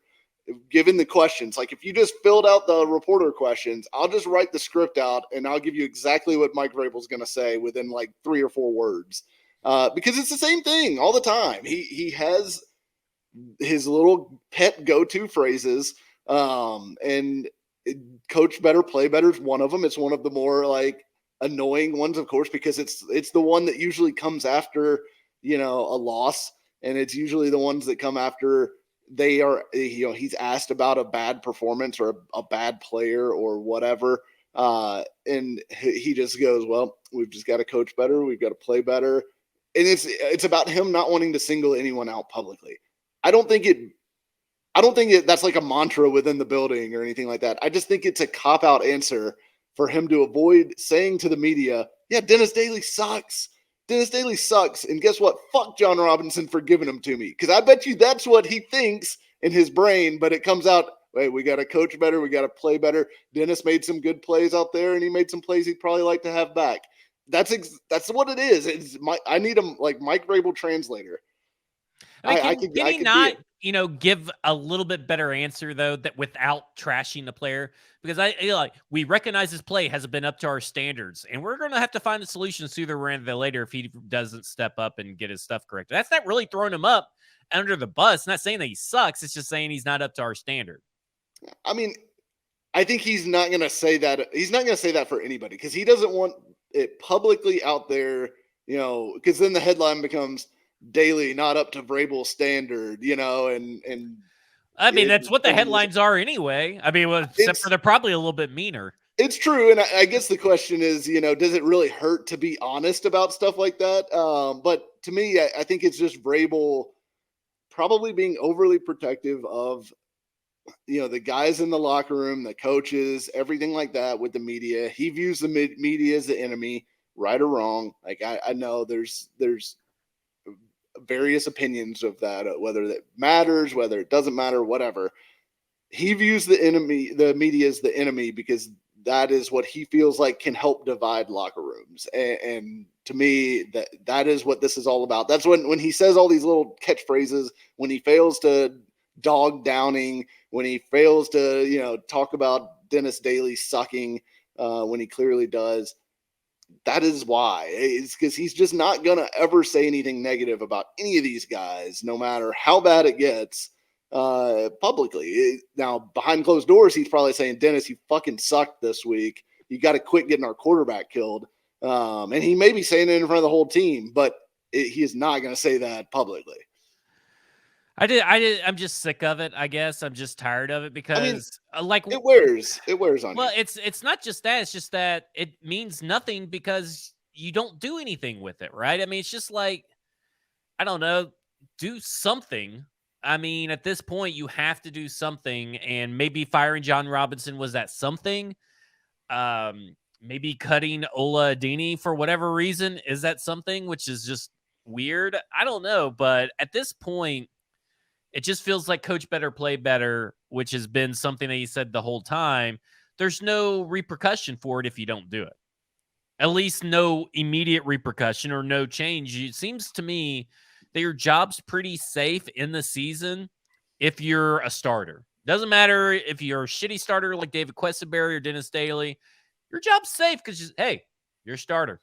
given the questions. Like, if you just filled out the reporter questions, I'll just write the script out and I'll give you exactly what Mike Vrabel's going to say within like 3 or 4 words. Because it's the same thing all the time. He has his little pet go-to phrases, and coach better, play better is one of them. It's one of the more like annoying ones, of course, because it's the one that usually comes after, a loss. And it's usually the ones that come after they are, he's asked about a bad performance or a bad player or whatever. And he just goes, well, we've just got to coach better. We've got to play better. And it's about him not wanting to single anyone out publicly. I don't think that's like a mantra within the building or anything like that. I just think it's a cop-out answer for him to avoid saying to the media, yeah, Dennis Daly sucks. Dennis Daly sucks. And guess what? Fuck John Robinson for giving him to me. Because I bet you that's what he thinks in his brain, but it comes out, wait, we got to coach better. We got to play better. Dennis made some good plays out there, and he made some plays he'd probably like to have back. That's what it is. I need a Mike Vrabel translator. Can he not, give a little bit better answer though, that without trashing the player? Because we recognize his play hasn't been up to our standards, and we're going to have to find a solution sooner rather than later if he doesn't step up and get his stuff corrected. That's not really throwing him up under the bus. Not saying that he sucks. It's just saying he's not up to our standard. I mean, I think he's not going to say that. He's not going to say that for anybody because he doesn't want it publicly out there, because then the headline becomes Daly not up to Vrabel's standard, and I mean, that's what the headlines are anyway. I mean, except for they're probably a little bit meaner. It's true. And I guess the question is, does it really hurt to be honest about stuff like that? But to me, I think it's just Vrabel probably being overly protective of, the guys in the locker room, the coaches, everything like that with the media. He views the media as the enemy, right or wrong. Like I know there's various opinions of that, whether that matters, whether it doesn't matter, whatever. He views the media as the enemy because that is what he feels like can help divide locker rooms. And to me, that is what this is all about. That's when he says all these little catchphrases, when he fails to dog downing, when he fails to, talk about Dennis Daly sucking when he clearly does. That is why. It's because he's just not going to ever say anything negative about any of these guys, no matter how bad it gets publicly. Now, behind closed doors, he's probably saying, Dennis, you fucking sucked this week. You got to quit getting our quarterback killed. And he may be saying it in front of the whole team, but he is not going to say that publicly. I'm just sick of it. I guess I'm just tired of it because it wears on you. Well, it's not just that. It's just that it means nothing because you don't do anything with it. Right. I mean, it's just like, I don't know, do something. I mean, at this point you have to do something, and maybe firing John Robinson was that something. Maybe cutting Ola Adini for whatever reason. Is that something, which is just weird? I don't know. But at this point, it just feels like coach better, play better, which has been something that he said the whole time. There's no repercussion for it if you don't do it. At least no immediate repercussion or no change. It seems to me that your job's pretty safe in the season if you're a starter. Doesn't matter if you're a shitty starter like David Questenberry or Dennis Daly. Your job's safe because, hey, you're a starter.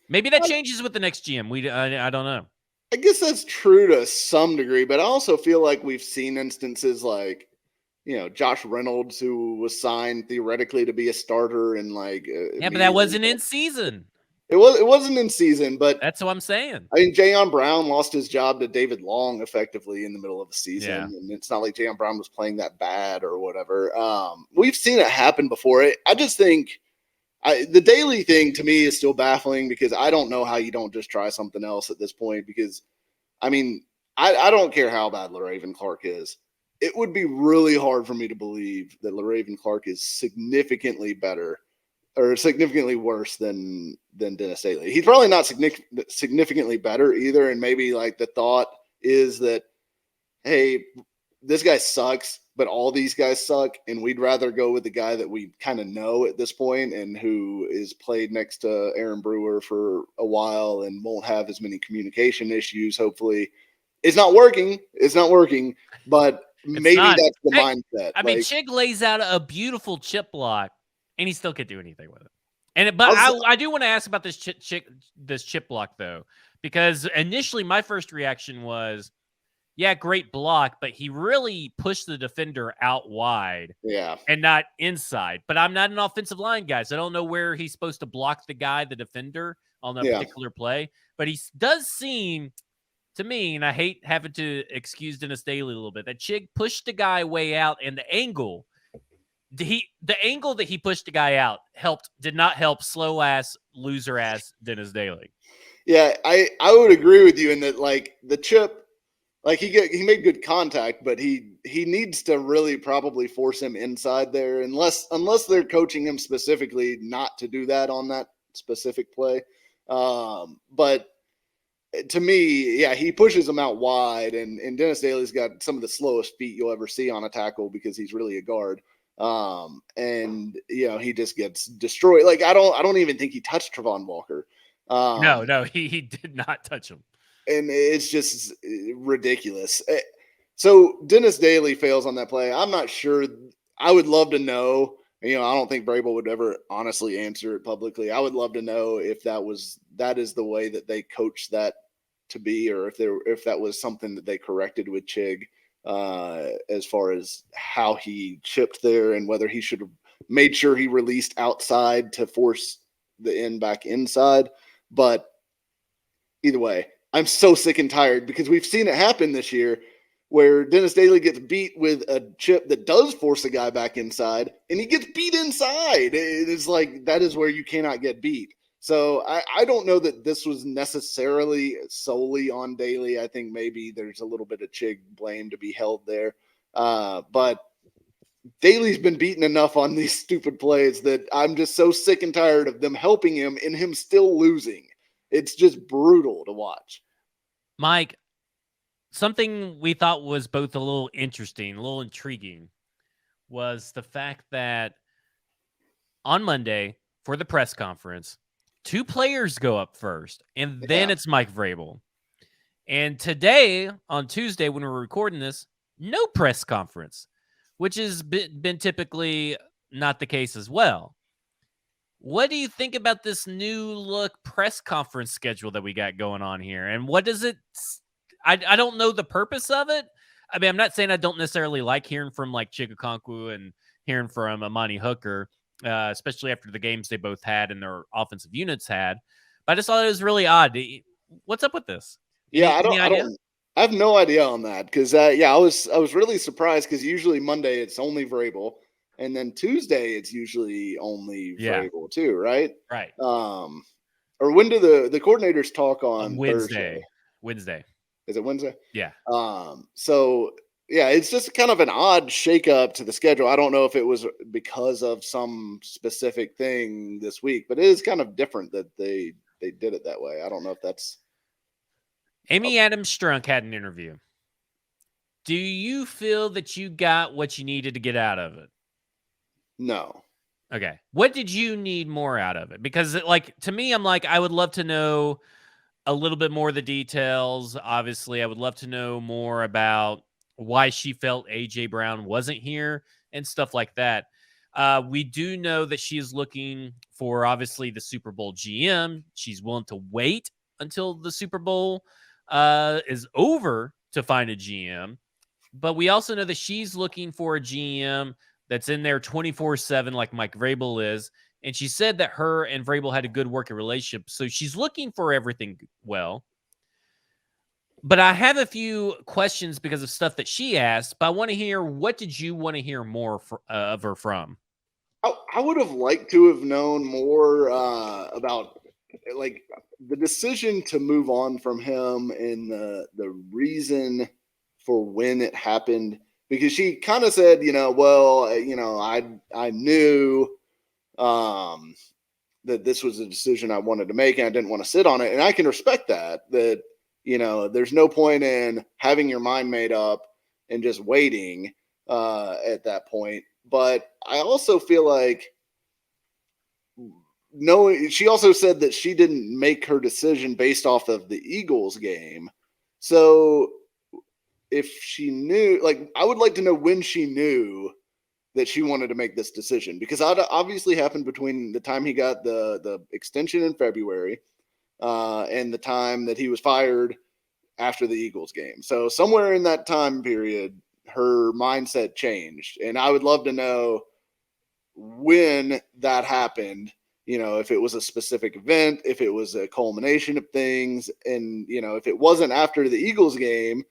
Maybe that changes with the next GM. I don't know. I guess that's true to some degree, but I also feel like we've seen instances like, Josh Reynolds, who was signed theoretically to be a starter, and but that wasn't in season. It wasn't in season, but that's what I'm saying. I mean, Jayon Brown lost his job to David Long effectively in the middle of the season, and it's not like Jayon Brown was playing that bad or whatever. We've seen it happen before. I just think the Daly thing to me is still baffling because I don't know how you don't just try something else at this point. Because, I mean, I don't care how bad LaRaven Clark is. It would be really hard for me to believe that LaRaven Clark is significantly better or significantly worse than Dennis Daly. He's probably not significantly better either. And maybe the thought is that, hey, this guy sucks, but all these guys suck, and we'd rather go with the guy that we kind of know at this point and who is played next to Aaron Brewer for a while and won't have as many communication issues, hopefully. It's not working, but maybe that's the mindset. I mean, Chig lays out a beautiful chip block, and he still can't do anything with it. But I do want to ask about this chip block, though, because initially my first reaction was, yeah, great block, but he really pushed the defender out wide. Yeah. And not inside. But I'm not an offensive line guy, so I don't know where he's supposed to block the guy, the defender, on a particular play. But he does seem to me, and I hate having to excuse Dennis Daly a little bit, that Chig pushed the guy way out, and the angle that he pushed the guy out did not help slow ass, loser ass Dennis Daly. Yeah, I would agree with you in that, like, the chip, like, he made good contact, but he needs to really probably force him inside there, unless they're coaching him specifically not to do that on that specific play. But to me, yeah, he pushes him out wide, and Dennis Daly's got some of the slowest feet you'll ever see on a tackle because he's really a guard. And he just gets destroyed. Like, I don't even think he touched Travon Walker. No, he did not touch him. And it's just ridiculous. So Dennis Daly fails on that play. I'm not sure. I would love to know. I don't think Vrabel would ever honestly answer it publicly. I would love to know if that is the way that they coached that to be, or if that was something that they corrected with Chig, as far as how he chipped there and whether he should have made sure he released outside to force the end back inside. But either way, I'm so sick and tired because we've seen it happen this year where Dennis Daly gets beat with a chip that does force a guy back inside, and he gets beat inside. It is like, that is where you cannot get beat. So I don't know that this was necessarily solely on Daly. I think maybe there's a little bit of Chig blame to be held there. But Daly's been beaten enough on these stupid plays that I'm just so sick and tired of them helping him and him still losing. It's just brutal to watch. Mike, something we thought was both a little interesting, a little intriguing, was the fact that on Monday for the press conference, 2 players go up first, and then it's Mike Vrabel. And today, on Tuesday, when we're recording this, no press conference, which has been typically not the case as well. What do you think about this new look press conference schedule that we got going on here? And what does it I don't know the purpose of it. I mean, I'm not saying I don't necessarily like hearing from like Chig and hearing from Amani Hooker, especially after the games they both had and their offensive units had. But I just thought it was really odd. What's up with this? I have no idea on that because I was really surprised because usually Monday it's only Vrabel, and then Tuesday it's usually only Vrabel too, right? Right. Or when do the coordinators talk on Wednesday? Thursday? Wednesday. Is it Wednesday? Yeah. So yeah, it's just kind of an odd shakeup to the schedule. I don't know if it was because of some specific thing this week, but it is kind of different that they did it that way. I don't know if that's. Amy Adams-Strunk had an interview. Do you feel that you got what you needed to get out of it? No. Okay. What did you need more out of it? Because to me, I'm like, I would love to know a little bit more of the details. Obviously, I would love to know more about why she felt AJ Brown wasn't here and stuff like that. We do know that she is looking for, obviously, the Super Bowl GM. She's willing to wait until the Super Bowl is over to find a GM. But we also know that she's looking for a GM that's in there 24/7 like Mike Vrabel is. And she said that her and Vrabel had a good working relationship. So she's looking for everything well. But I have a few questions because of stuff that she asked. But I want to hear, what did you want to hear more of her from? I would have liked to have known more about like the decision to move on from him and the reason for when it happened. Because she kind of said, I knew that this was a decision I wanted to make and I didn't want to sit on it. And I can respect that there's no point in having your mind made up and just waiting at that point. But I also feel like she also said that she didn't make her decision based off of the Eagles game. So if she knew, I would like to know when she knew that she wanted to make this decision, because that obviously happened between the time he got the extension in February and the time that he was fired after the Eagles game. So somewhere in that time period, her mindset changed. And I would love to know when that happened, if it was a specific event, if it was a culmination of things. And, if it wasn't after the Eagles game,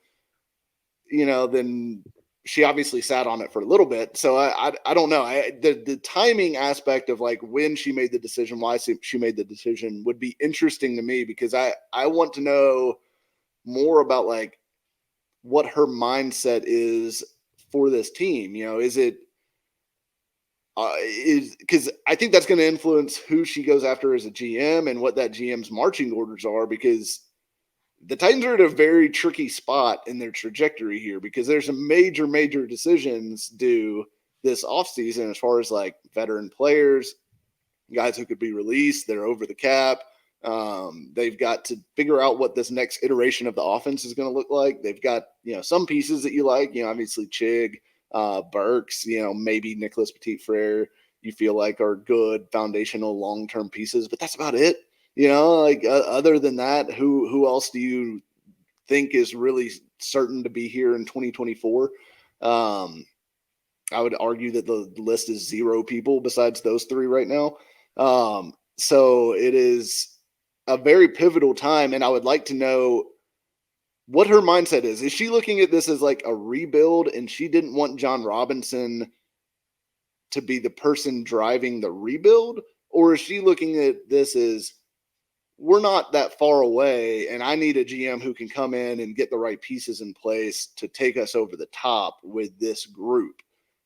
then she obviously sat on it for a little bit. So I don't know. The timing aspect of like when she made the decision, why she made the decision would be interesting to me, because I want to know more about like what her mindset is for this team. Is it because I think that's going to influence who she goes after as a GM and what that GM's marching orders are, because the Titans are at a very tricky spot in their trajectory here, because there's some major decisions due this offseason as far as like veteran players, guys who could be released. They're over the cap. They've got to figure out what this next iteration of the offense is going to look like. They've got, some pieces that you like, obviously Chig, Burks, maybe Nicholas Petit-Frere, you feel like are good foundational long-term pieces, but that's about it. Other than that, who else do you think is really certain to be here in 2024? I would argue that the list is 0 people besides those 3 right now. So it is a very pivotal time, and I would like to know what her mindset is. Is she looking at this as like a rebuild, and she didn't want John Robinson to be the person driving the rebuild? Or is she looking at this as, we're not that far away, and I need a GM who can come in and get the right pieces in place to take us over the top with this group?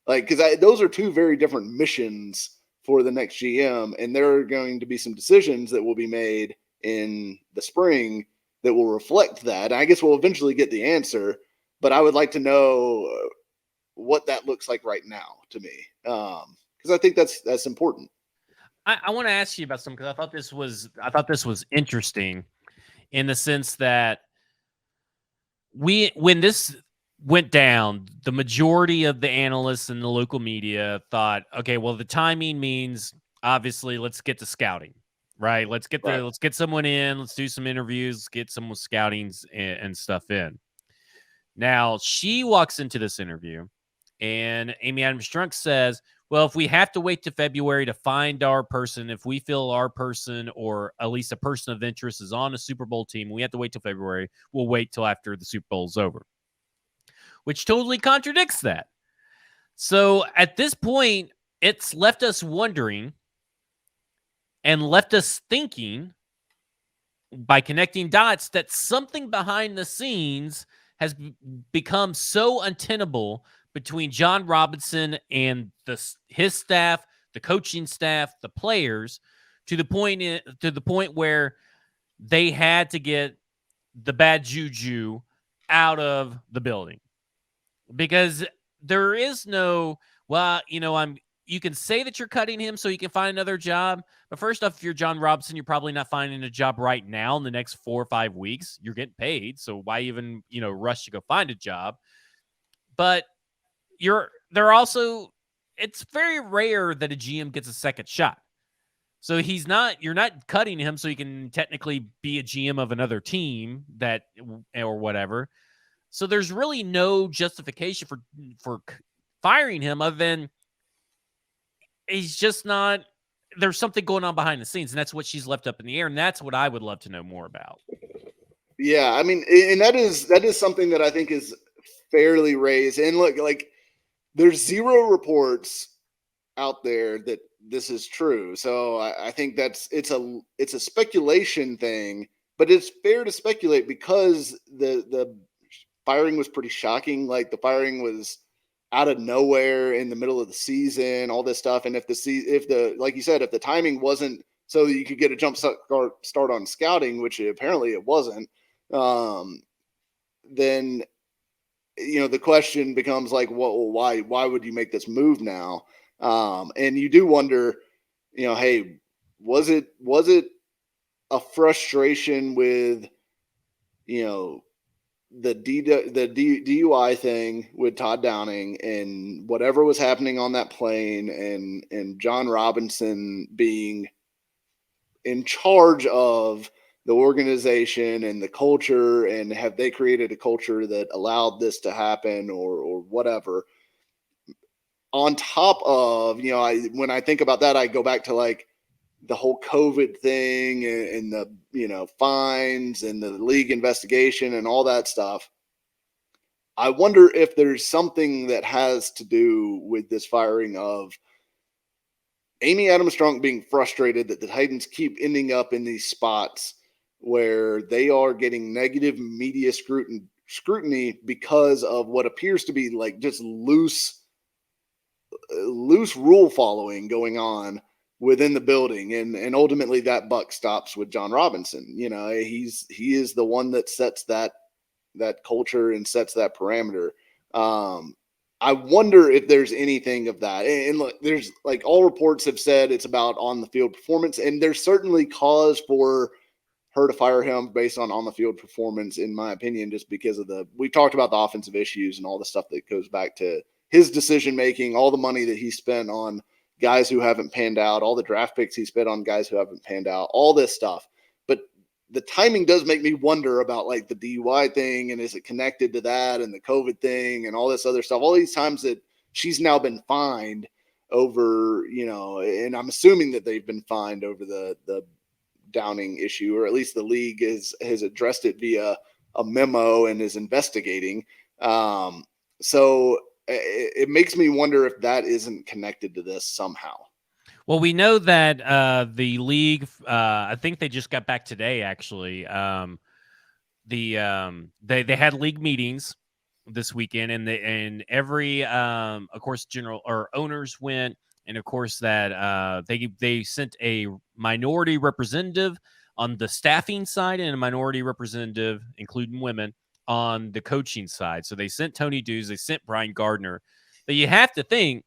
Like, because those are 2 very different missions for the next GM, and there are going to be some decisions that will be made in the spring that will reflect that. And I guess we'll eventually get the answer, but I would like to know what that looks like right now to me, because I think that's important. I want to ask you about something, because I thought this was interesting in the sense that when this went down, the majority of the analysts and the local media thought, okay, well, the timing means obviously let's get to scouting, right? Let's get someone in, let's do some interviews, let's get some scoutings and stuff in. Now she walks into this interview, and Amy Adams-Strunk says, well, if we have to wait to February to find our person, if we feel our person or at least a person of interest is on a Super Bowl team, we have to wait till February. We'll wait till after the Super Bowl is over, which totally contradicts that. So at this point, it's left us wondering and left us thinking by connecting dots that something behind the scenes has become so untenable between John Robinson and his staff, the coaching staff, the players, to the point where they had to get the bad juju out of the building, because there is no, well, you can say that you're cutting him so you can find another job. But first off, if you're John Robinson, you're probably not finding a job right now in the next 4 or 5 weeks. You're getting paid. So why even, rush to go find a job? But it's very rare that a GM gets a second shot. So you're not cutting him so you can technically be a GM of another team or whatever. So there's really no justification for firing him other than he's just not, there's something going on behind the scenes, and that's what she's left up in the air. And that's what I would love to know more about. Yeah. I mean, and that is something that I think is fairly raised. And look, like, there's 0 reports out there that this is true. So I think it's a speculation thing, but it's fair to speculate because the firing was pretty shocking. Like, the firing was out of nowhere in the middle of the season, all this stuff. And like you said, if the timing wasn't so that you could get a jump start on scouting, which apparently it wasn't, then the question becomes like, why would you make this move now? And you do wonder, hey, was it a frustration with, the DUI thing with Todd Downing and whatever was happening on that plane, and John Robinson being in charge of the organization and the culture, and have they created a culture that allowed this to happen, or whatever. On top of, when I think about that, I go back to like the whole COVID thing and the, fines and the league investigation and all that stuff. I wonder if there's something that has to do with this firing of Amy Adams-Strunk being frustrated that the Titans keep ending up in these spots where they are getting negative media scrutiny because of what appears to be like just loose rule following going on within the building, and ultimately that buck stops with John Robinson. He is the one that sets that culture and sets that parameter. I wonder if there's anything of that. And look, there's like all reports have said it's about on the field performance, and there's certainly cause for her to fire him based on the field performance, in my opinion, just because of we talked about the offensive issues and all the stuff that goes back to his decision making, all the money that he spent on guys who haven't panned out, all the draft picks he spent on guys who haven't panned out, all this stuff. But the timing does make me wonder about like the DUI thing, and is it connected to that, and the COVID thing and all this other stuff, all these times that she's now been fined over, and I'm assuming that they've been fined over the Downing issue, or at least the league has addressed it via a memo and is investigating. So it makes me wonder if that isn't connected to this somehow. Well, we know that the league, I think they just got back today, actually. They had league meetings this weekend, and every of course general or owners went, and of course that they sent a minority representative on the staffing side and a minority representative, including women, on the coaching side. So they sent Tony Dews, they sent Brian Gardner. But you have to think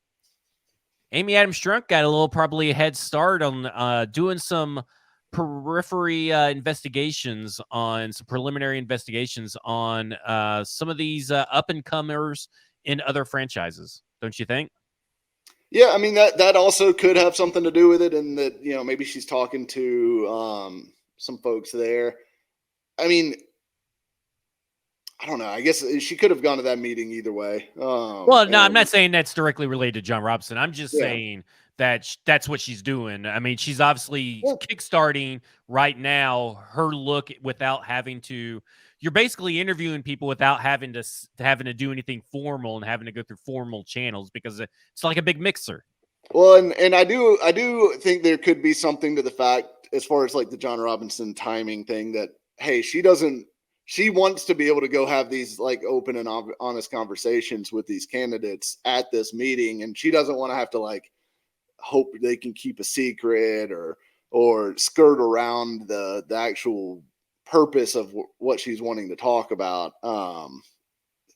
Amy Adams-Strunk got probably a head start on doing some periphery investigations on some preliminary investigations on some of these up-and-comers in other franchises. Don't you think? Yeah, I mean, that also could have something to do with it, and that, maybe she's talking to some folks there. I mean, I don't know. I guess she could have gone to that meeting either way. Well, no, I'm not saying that's directly related to John Robinson. I'm just saying that that's what she's doing. I mean, she's obviously kickstarting right now her look without having to. You're basically interviewing people without having to do anything formal and having to go through formal channels, because it's like a big mixer. Well, and I do think there could be something to the fact, as far as like the John Robinson timing thing, that hey, she wants to be able to go have these like open and honest conversations with these candidates at this meeting, and she doesn't want to have to like hope they can keep a secret or skirt around the actual purpose of what she's wanting to talk about.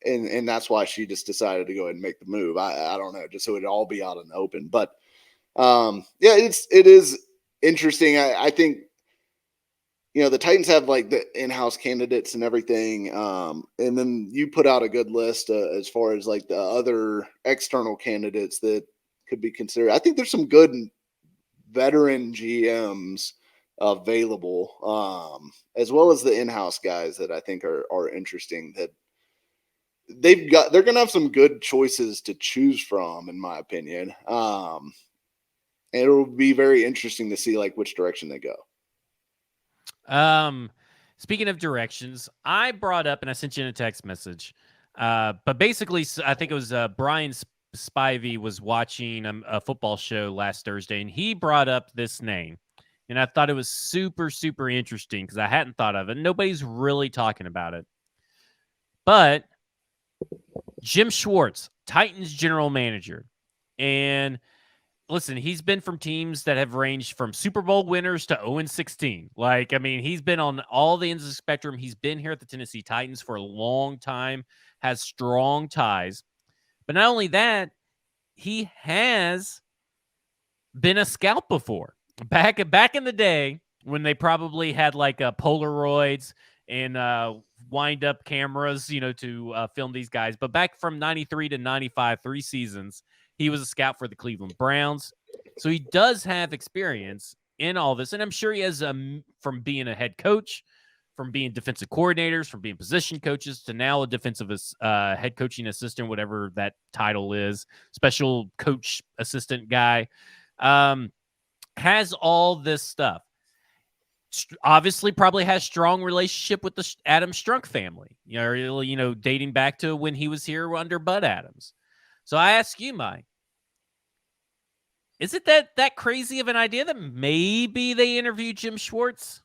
And that's why she just decided to go ahead and make the move. I don't know, just so it'd all be out in the open. But it is interesting. I think, the Titans have like the in-house candidates and everything. And then you put out a good list as far as like the other external candidates that could be considered. I think there's some good veteran GMs available, as well as the in-house guys that I think are interesting, that they're going to have some good choices to choose from, in my opinion. And it'll be very interesting to see like which direction they go. Speaking of directions, I brought up, and I sent you in a text message, but basically I think it was Brian Spivey was watching a football show last Thursday, and he brought up this name, and I thought it was super, super interesting because I hadn't thought of it. Nobody's really talking about it, but Jim Schwartz, Titans general manager, and listen, he's been from teams that have ranged from Super Bowl winners to 0-16. Like, I mean, he's been on all the ends of the spectrum. He's been here at the Tennessee Titans for a long time, has strong ties. But not only that, he has been a scout before. Back in the day when they probably had like Polaroids and wind-up cameras, to film these guys. But back from 93 to 95, 3 seasons, he was a scout for the Cleveland Browns. So he does have experience. in all this, and I'm sure he has from being a head coach, from being defensive coordinators, from being position coaches to now a defensive head coaching assistant, whatever that title is, special coach assistant guy, has all this stuff. Obviously probably has strong relationship with the Adams-Strunk family, dating back to when he was here under Bud Adams. So I ask you, Mike, is it that crazy of an idea that maybe they interviewed Jim Schwartz?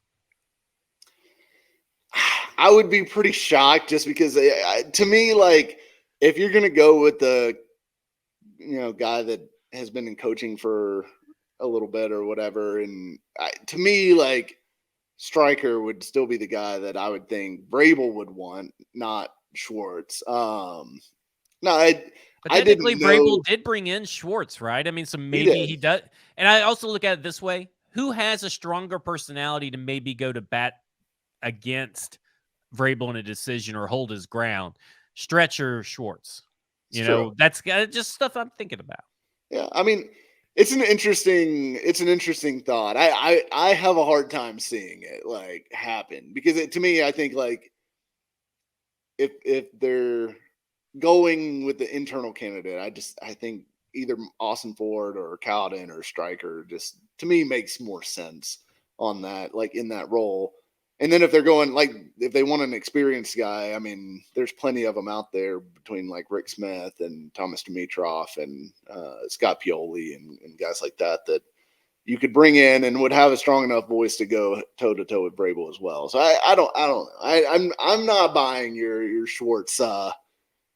I would be pretty shocked just because to me, like, if you're going to go with the, guy that has been in coaching for a little bit or whatever. And to me, like, Stryker would still be the guy that I would think Vrabel would want, not Schwartz. No, but technically, Vrabel did bring in Schwartz, right? I mean, so maybe he does. And I also look at it this way: who has a stronger personality to maybe go to bat against Vrabel in a decision or hold his ground? Stretch or Schwartz? That's just stuff I'm thinking about. Yeah, I mean, it's an interesting thought. I have a hard time seeing it like happen because to me, I think like if they're going with the internal candidate, I think either Austin Ford or Cowden or Stryker just to me makes more sense on that, like in that role. And then if they're going, like, if they want an experienced guy, I mean, there's plenty of them out there between like Rick Smith and Thomas Dimitroff and Scott Pioli and guys like that you could bring in and would have a strong enough voice to go toe to toe with Vrabel as well. So I don't know. I'm not buying your Schwartz angle.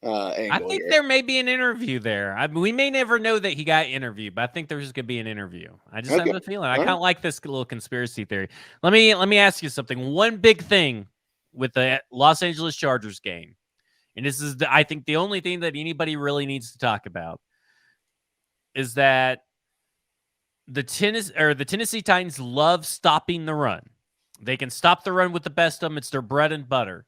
I think there may be an interview there. We may never know that he got interviewed, but I think there's going to be an interview. I just have a feeling. I kind of like this little conspiracy theory. Let me ask you something. One big thing with the Los Angeles Chargers game, and this is I think the only thing that anybody really needs to talk about, is that the Tennessee Titans love stopping the run. They can stop the run with the best of them. It's their bread and butter.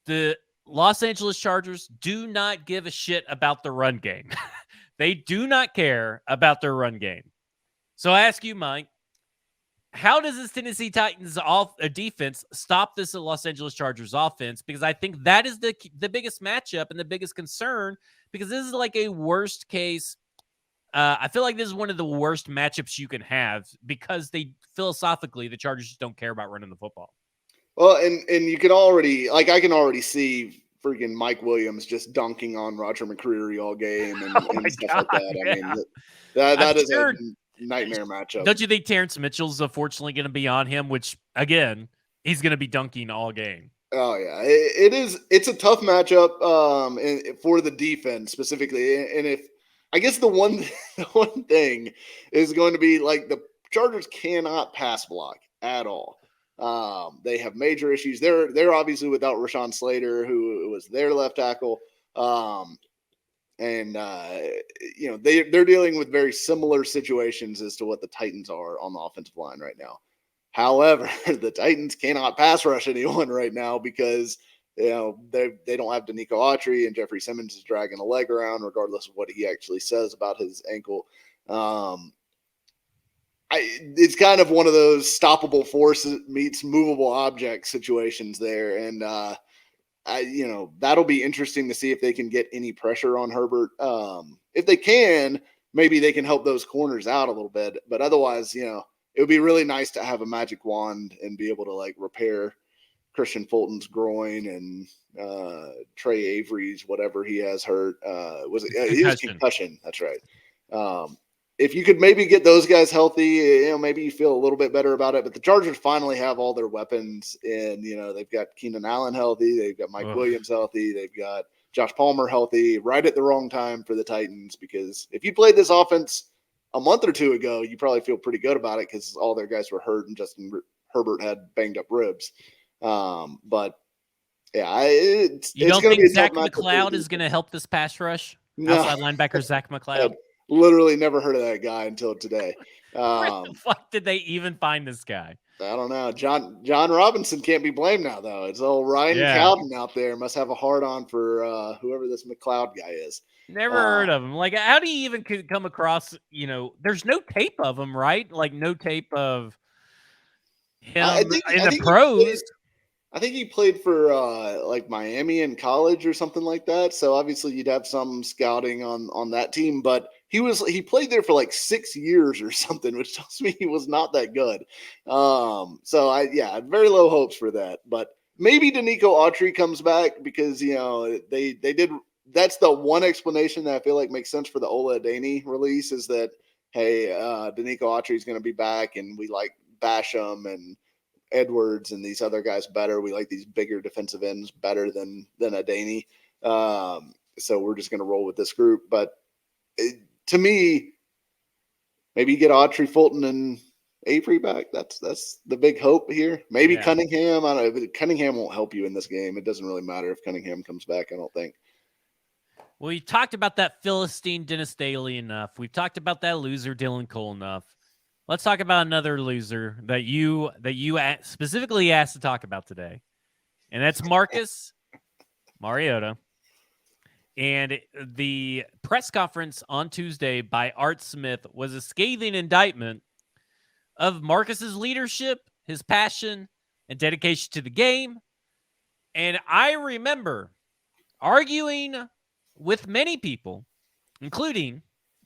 The Los Angeles Chargers do not give a shit about the run game. They do not care about their run game. So I ask you, Mike, how does this Tennessee Titans defense stop this Los Angeles Chargers offense? Because I think that is the biggest matchup and the biggest concern, because this is like a worst case. I feel like this is one of the worst matchups you can have because philosophically, the Chargers just don't care about running the football. Well, and you can already, like, I can already see freaking Mike Williams just dunking on Roger McCreary all game and stuff like that. Yeah. I mean, that is a nightmare matchup. Don't you think Terrence Mitchell's unfortunately going to be on him, which, again, he's going to be dunking all game? Oh, yeah. It's a tough matchup for the defense specifically. And I guess the one thing is going to be, like, the Chargers cannot pass block at all. They have major issues. They're obviously without Rashawn Slater, who was their left tackle. They're dealing with very similar situations as to what the Titans are on the offensive line right now. However, the Titans cannot pass rush anyone right now because they don't have Danico Autry, and Jeffrey Simmons is dragging a leg around regardless of what he actually says about his ankle. It's kind of one of those stoppable force meets movable object situations there. And, that'll be interesting to see if they can get any pressure on Herbert. If they can, maybe they can help those corners out a little bit. But otherwise, it would be really nice to have a magic wand and be able to, like, repair Christian Fulton's groin and Trey Avery's whatever he has hurt. He was concussion. That's right. If you could maybe get those guys healthy, maybe you feel a little bit better about it. But the Chargers finally have all their weapons, and they've got Keenan Allen healthy, they've got Mike Williams healthy, they've got Josh Palmer healthy, right at the wrong time for the Titans. Because if you played this offense a month or two ago, you probably feel pretty good about it because all their guys were hurt and Justin Herbert had banged up ribs. But yeah, you don't think Zach McCloud is going to help this pass rush? No. Outside linebacker Zach McCloud. Literally never heard of that guy until today. Where the fuck did they even find this guy? I don't know. John Robinson can't be blamed now, though. It's old Ryan Cowden out there. Must have a hard-on for whoever this McCloud guy is. Never heard of him. Like, how do you even come across, there's no tape of him, right? Like, no tape of him in the pros. I think he played for like Miami in college or something like that. So obviously you'd have some scouting on that team, but he played there for like 6 years or something, which tells me he was not that good. So I very low hopes for that. But maybe Danico Autry comes back because they did. That's the one explanation that I feel like makes sense for the Ola Adeni release is that hey, Danico Autry is going to be back and we like Basham and Edwards and these other guys better. We like these bigger defensive ends better than Adeni. So we're just going to roll with this group. But to me, maybe you get Autry, Fulton, and Avery back. That's the big hope here. Maybe Cunningham. I don't know. Cunningham won't help you in this game. It doesn't really matter if Cunningham comes back, I don't think. Well, we talked about that Philistine Dennis Daly enough. We've talked about that loser Dylan Cole enough. Let's talk about another loser that you specifically asked to talk about today, and that's Marcus Mariota. And the press conference on Tuesday by Art Smith was a scathing indictment of Marcus's leadership, his passion, and dedication to the game. And I remember arguing with many people, including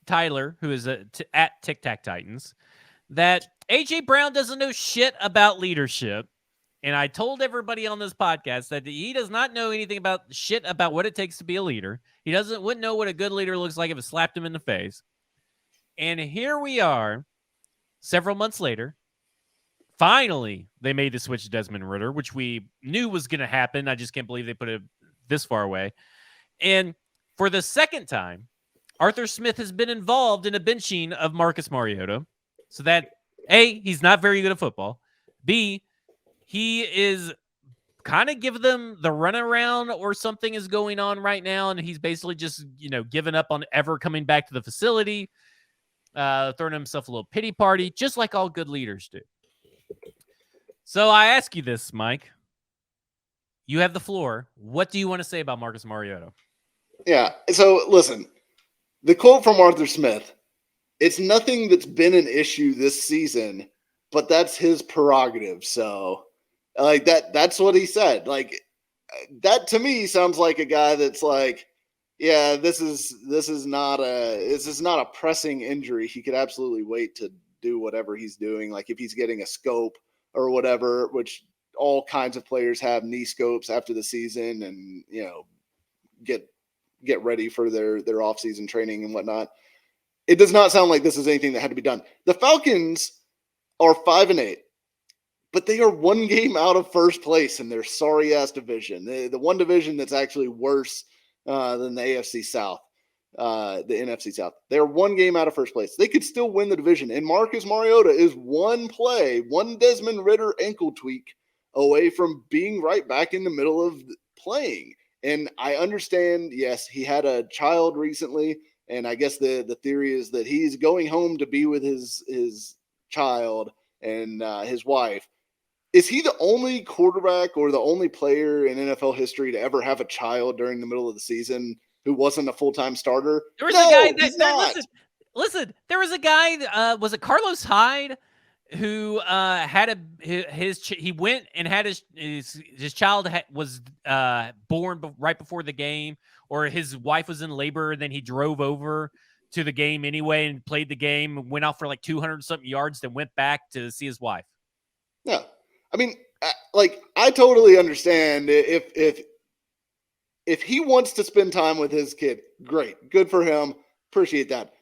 Tyler, who is at Tic Tac Titans, that A.J. Brown doesn't know shit about leadership. And I told everybody on this podcast that he does not know anything about shit about what it takes to be a leader. He wouldn't know what a good leader looks like if it slapped him in the face. And here we are, several months later. Finally, they made the switch to Desmond Ridder, which we knew was going to happen. I just can't believe they put it this far away. And for the second time, Arthur Smith has been involved in a benching of Marcus Mariota. So that, A, he's not very good at football. B, he is kind of giving them the runaround or something is going on right now. And he's basically just, given up on ever coming back to the facility, throwing himself a little pity party, just like all good leaders do. So I ask you this, Mike. You have the floor. What do you want to say about Marcus Mariota? Yeah. So listen, the quote from Arthur Smith, it's nothing that's been an issue this season, but that's his prerogative. So like that's what he said. Like that to me sounds like a guy that's like, yeah, this is not a pressing injury. He could absolutely wait to do whatever he's doing. Like if he's getting a scope or whatever, which all kinds of players have knee scopes after the season and, get ready for their off-season training and whatnot. It does not sound like this is anything that had to be done. The Falcons are 5-8, but they are one game out of first place in their sorry-ass division. The one division that's actually worse than the AFC South, the NFC South. They're one game out of first place. They could still win the division. And Marcus Mariota is one Desmond Ridder ankle tweak away from being right back in the middle of playing. And I understand, yes, he had a child recently, and I guess the theory is that he's going home to be with his child and his wife. Is he the only quarterback or the only player in NFL history to ever have a child during the middle of the season who wasn't a full-time starter? There was a guy that listen, there was a guy, was it Carlos Hyde, who had he went and had his child was born right before the game, or his wife was in labor, and then he drove over to the game anyway and played the game, went out for like 200 something yards, then went back to see his wife. Yeah. I mean, like, I totally understand if he wants to spend time with his kid, great, good for him. Appreciate that.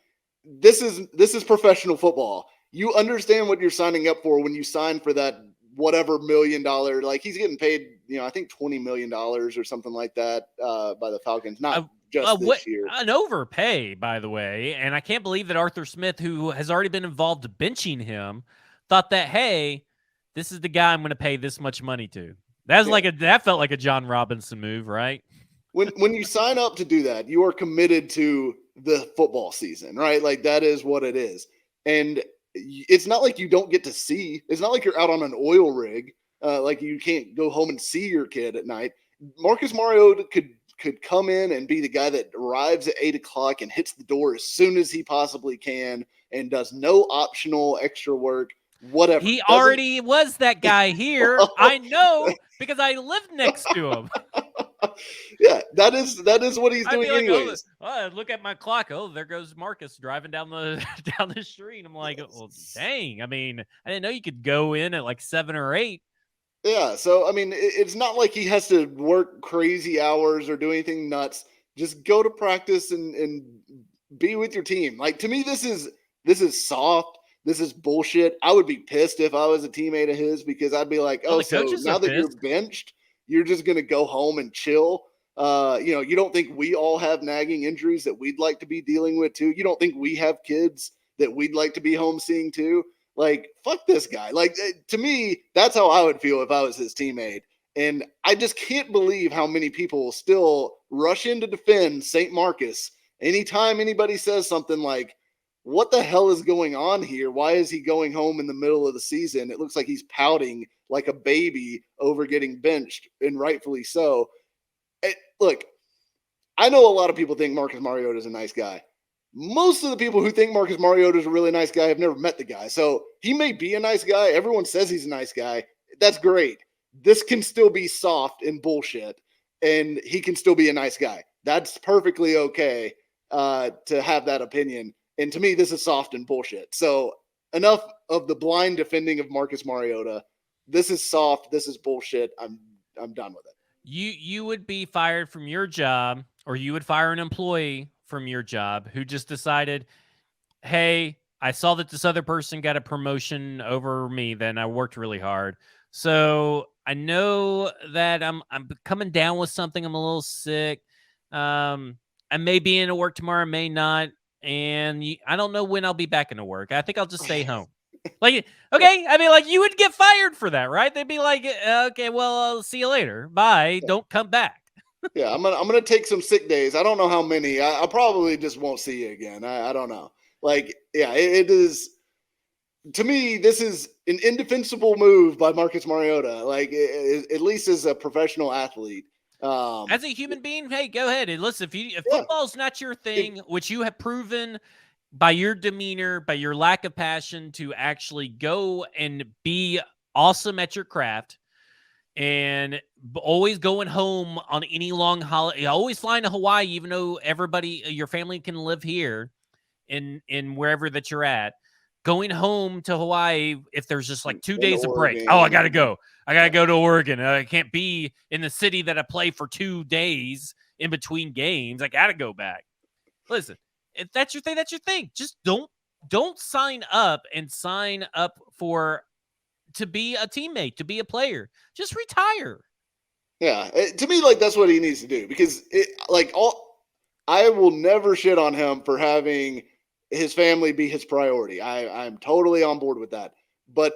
This is professional football. You understand what you're signing up for when you sign for that whatever $1 million. Like he's getting paid, I think $20 million or something like that by the Falcons. Not just this year. An overpay, by the way. And I can't believe that Arthur Smith, who has already been involved benching him, thought that, hey, this is the guy I'm going to pay this much money to. That felt like a John Robinson move, right? When you sign up to do that, you are committed to the football season, right? Like that is what it is. And it's not like you don't get to see. It's not like you're out on an oil rig, like you can't go home and see your kid at night. Marcus Mariota could come in and be the guy that arrives at 8:00 and hits the door as soon as he possibly can and does no optional extra work Whatever. He already was that guy here. I know because I live next to him. Yeah, that is what he's doing like, anyways. Look at my clock. Oh, there goes Marcus driving down the down the street. I'm like, well, dang. I mean, I didn't know you could go in at like 7 or 8. Yeah, so I mean, it's not like he has to work crazy hours or do anything nuts. Just go to practice and be with your team. Like, to me, this is soft. This is bullshit. I would be pissed if I was a teammate of his, because I'd be like, oh, so now that you're benched, you're just gonna go home and chill. You don't think we all have nagging injuries that we'd like to be dealing with too? You don't think we have kids that we'd like to be home seeing too? Like, fuck this guy. Like, to me, that's how I would feel if I was his teammate. And I just can't believe how many people still rush in to defend St. Marcus anytime anybody says something like, what the hell is going on here? Why is he going home in the middle of the season? It looks like he's pouting like a baby over getting benched, and rightfully so. Look, I know a lot of people think Marcus Mariota is a nice guy. Most of the people who think Marcus Mariota is a really nice guy have never met the guy. So he may be a nice guy. Everyone says he's a nice guy. That's great. This can still be soft and bullshit, and he can still be a nice guy. That's perfectly okay to have that opinion. And to me, this is soft and bullshit. So enough of the blind defending of Marcus Mariota. This is soft. This is bullshit. I'm done with it. You would be fired from your job, or you would fire an employee from your job who just decided, hey, I saw that this other person got a promotion over me, then I worked really hard. So I know that I'm coming down with something. I'm a little sick. I may be into work tomorrow, I may not. And I don't know when I'll be back into work. I think I'll just stay home. Like, okay, I mean, like, you would get fired for that, right? They'd be like, okay, well, I'll see you later. Bye. Don't come back. Yeah, I'm gonna take some sick days. I don't know how many. I probably just won't see you again. I don't know. Like, yeah, it is. To me, this is an indefensible move by Marcus Mariota. Like, at least as a professional athlete. As a human being, hey, go ahead and listen. If football's not your thing, which you have proven by your demeanor, by your lack of passion to actually go and be awesome at your craft, and always going home on any long holiday, always flying to Hawaii, even though your family can live here in wherever that you're at, going home to Hawaii if there's just like 2 days of break. Oh, I got to go. I got to go to Oregon. I can't be in the city that I play for 2 days in between games. I got to go back. Listen, if that's your thing, that's your thing. Just don't sign up to be a teammate, to be a player. Just retire. Yeah, to me, like, that's what he needs to do, because I will never shit on him for having his family be his priority. I'm totally on board with that. But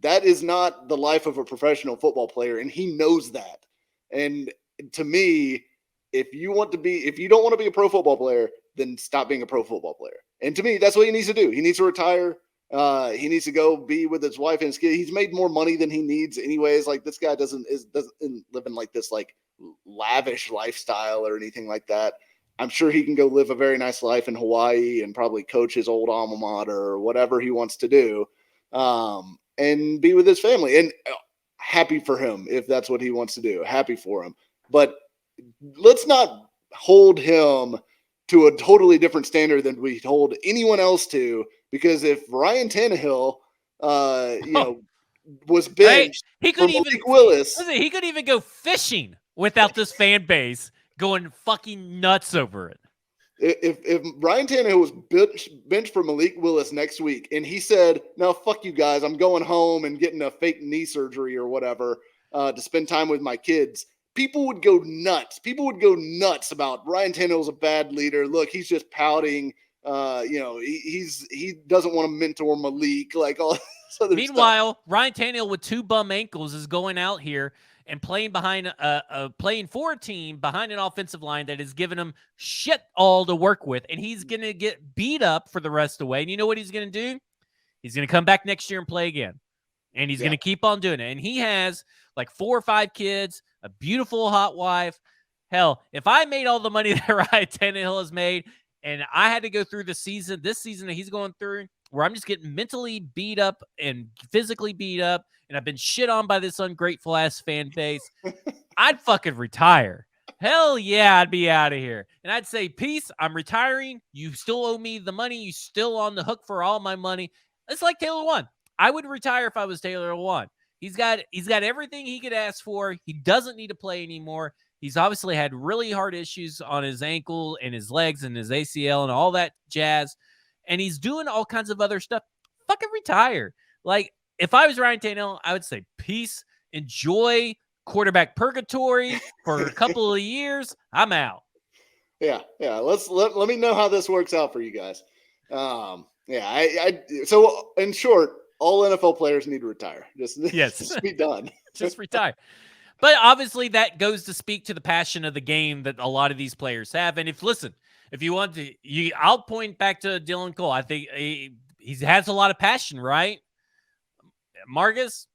that is not the life of a professional football player, and he knows that. And to me, if you don't want to be a pro football player, then stop being a pro football player. And to me, that's what he needs to do. He needs to retire. He needs to go be with his wife and his kid. He's made more money than he needs anyways. Like, this guy doesn't live in like this like lavish lifestyle or anything like that. I'm sure he can go live a very nice life in Hawaii and probably coach his old alma mater or whatever he wants to do, and be with his family. And happy for him if that's what he wants to do. Happy for him. But let's not hold him to a totally different standard than we hold anyone else to. Because if Ryan Tannehill, was benched, he could even go fishing without this fan base going fucking nuts over it. If Ryan Tannehill was benched for Malik Willis next week, and he said, "No, fuck you guys, I'm going home and getting a fake knee surgery or whatever to spend time with my kids," people would go nuts. People would go nuts about Ryan Tannehill's a bad leader. Look, he's just pouting. He doesn't want to mentor Malik, like all this other Meanwhile, stuff. Ryan Tannehill with 2 bum ankles is going out here and playing playing for a team behind an offensive line that has given him shit all to work with, and he's going to get beat up for the rest of the way. And you know what he's going to do? He's going to come back next year and play again, and he's going to keep on doing it. And he has like 4 or 5 kids, a beautiful hot wife. Hell, if I made all the money that Ryan Tannehill has made, and I had to go through this season that he's going through, where I'm just getting mentally beat up and physically beat up, and I've been shit on by this ungrateful ass fan base, I'd fucking retire. Hell yeah, I'd be out of here. And I'd say, peace, I'm retiring. You still owe me the money. You still on the hook for all my money. It's like Taylor Lewan. I would retire if I was Taylor Lewan. He's got everything he could ask for. He doesn't need to play anymore. He's obviously had really hard issues on his ankle and his legs and his ACL and all that jazz. And he's doing all kinds of other stuff. Fucking retire. Like, if I was Ryan Tannehill, I would say, peace, enjoy quarterback purgatory for a couple of years. I'm out. Yeah. Let me know how this works out for you guys. So in short, all NFL players need to retire. Just be done. Just retire. But obviously that goes to speak to the passion of the game that a lot of these players have. And if you want to, I'll point back to Dylan Cole. I think he has a lot of passion, right? Marcus,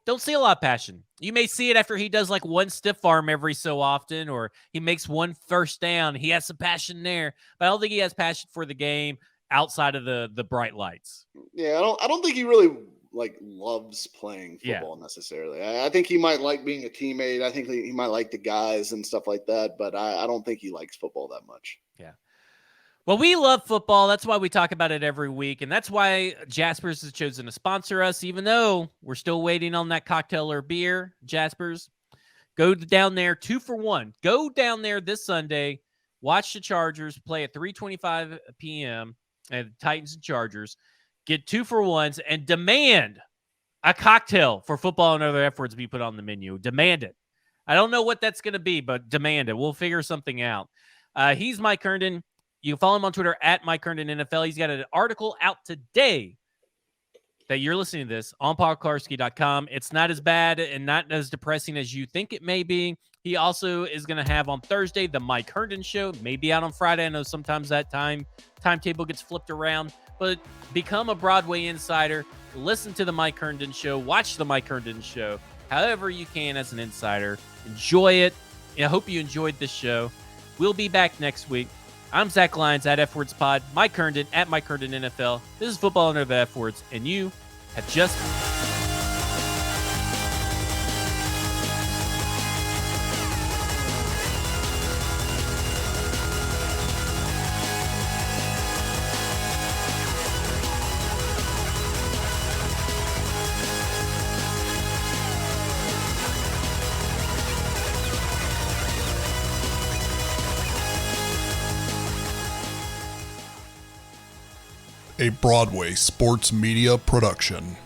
don't see a lot of passion. You may see it after he does like one stiff arm every so often, or he makes one first down. He has some passion there, but I don't think he has passion for the game outside of the bright lights. Yeah, I don't think he really like loves playing football necessarily. I think he might like being a teammate. I think he might like the guys and stuff like that, but I don't think he likes football that much. Yeah. Well, we love football. That's why we talk about it every week. And that's why Jaspers has chosen to sponsor us, even though we're still waiting on that cocktail or beer. Jaspers, go down there, 2 for 1. Go down there this Sunday. Watch the Chargers play at 3:25 p.m. at Titans and Chargers. Get 2 for 1s and demand a cocktail for football and other F words be put on the menu. Demand it. I don't know what that's going to be, but demand it. We'll figure something out. He's Mike Herndon. You can follow him on Twitter at Mike Herndon NFL. He's got an article out today that you're listening to this on podcarsky.com. It's not as bad and not as depressing as you think it may be. He also is going to have on Thursday the Mike Herndon Show. Maybe out on Friday. I know sometimes that timetable gets flipped around. But become a Broadway insider. Listen to the Mike Herndon Show. Watch the Mike Herndon Show. However you can as an insider. Enjoy it. I hope you enjoyed this show. We'll be back next week. I'm Zach Lyons at F Words Pod. Mike Herndon at Mike Herndon NFL. This is Football Under the F Words, and you have just... a Broadway sports media production.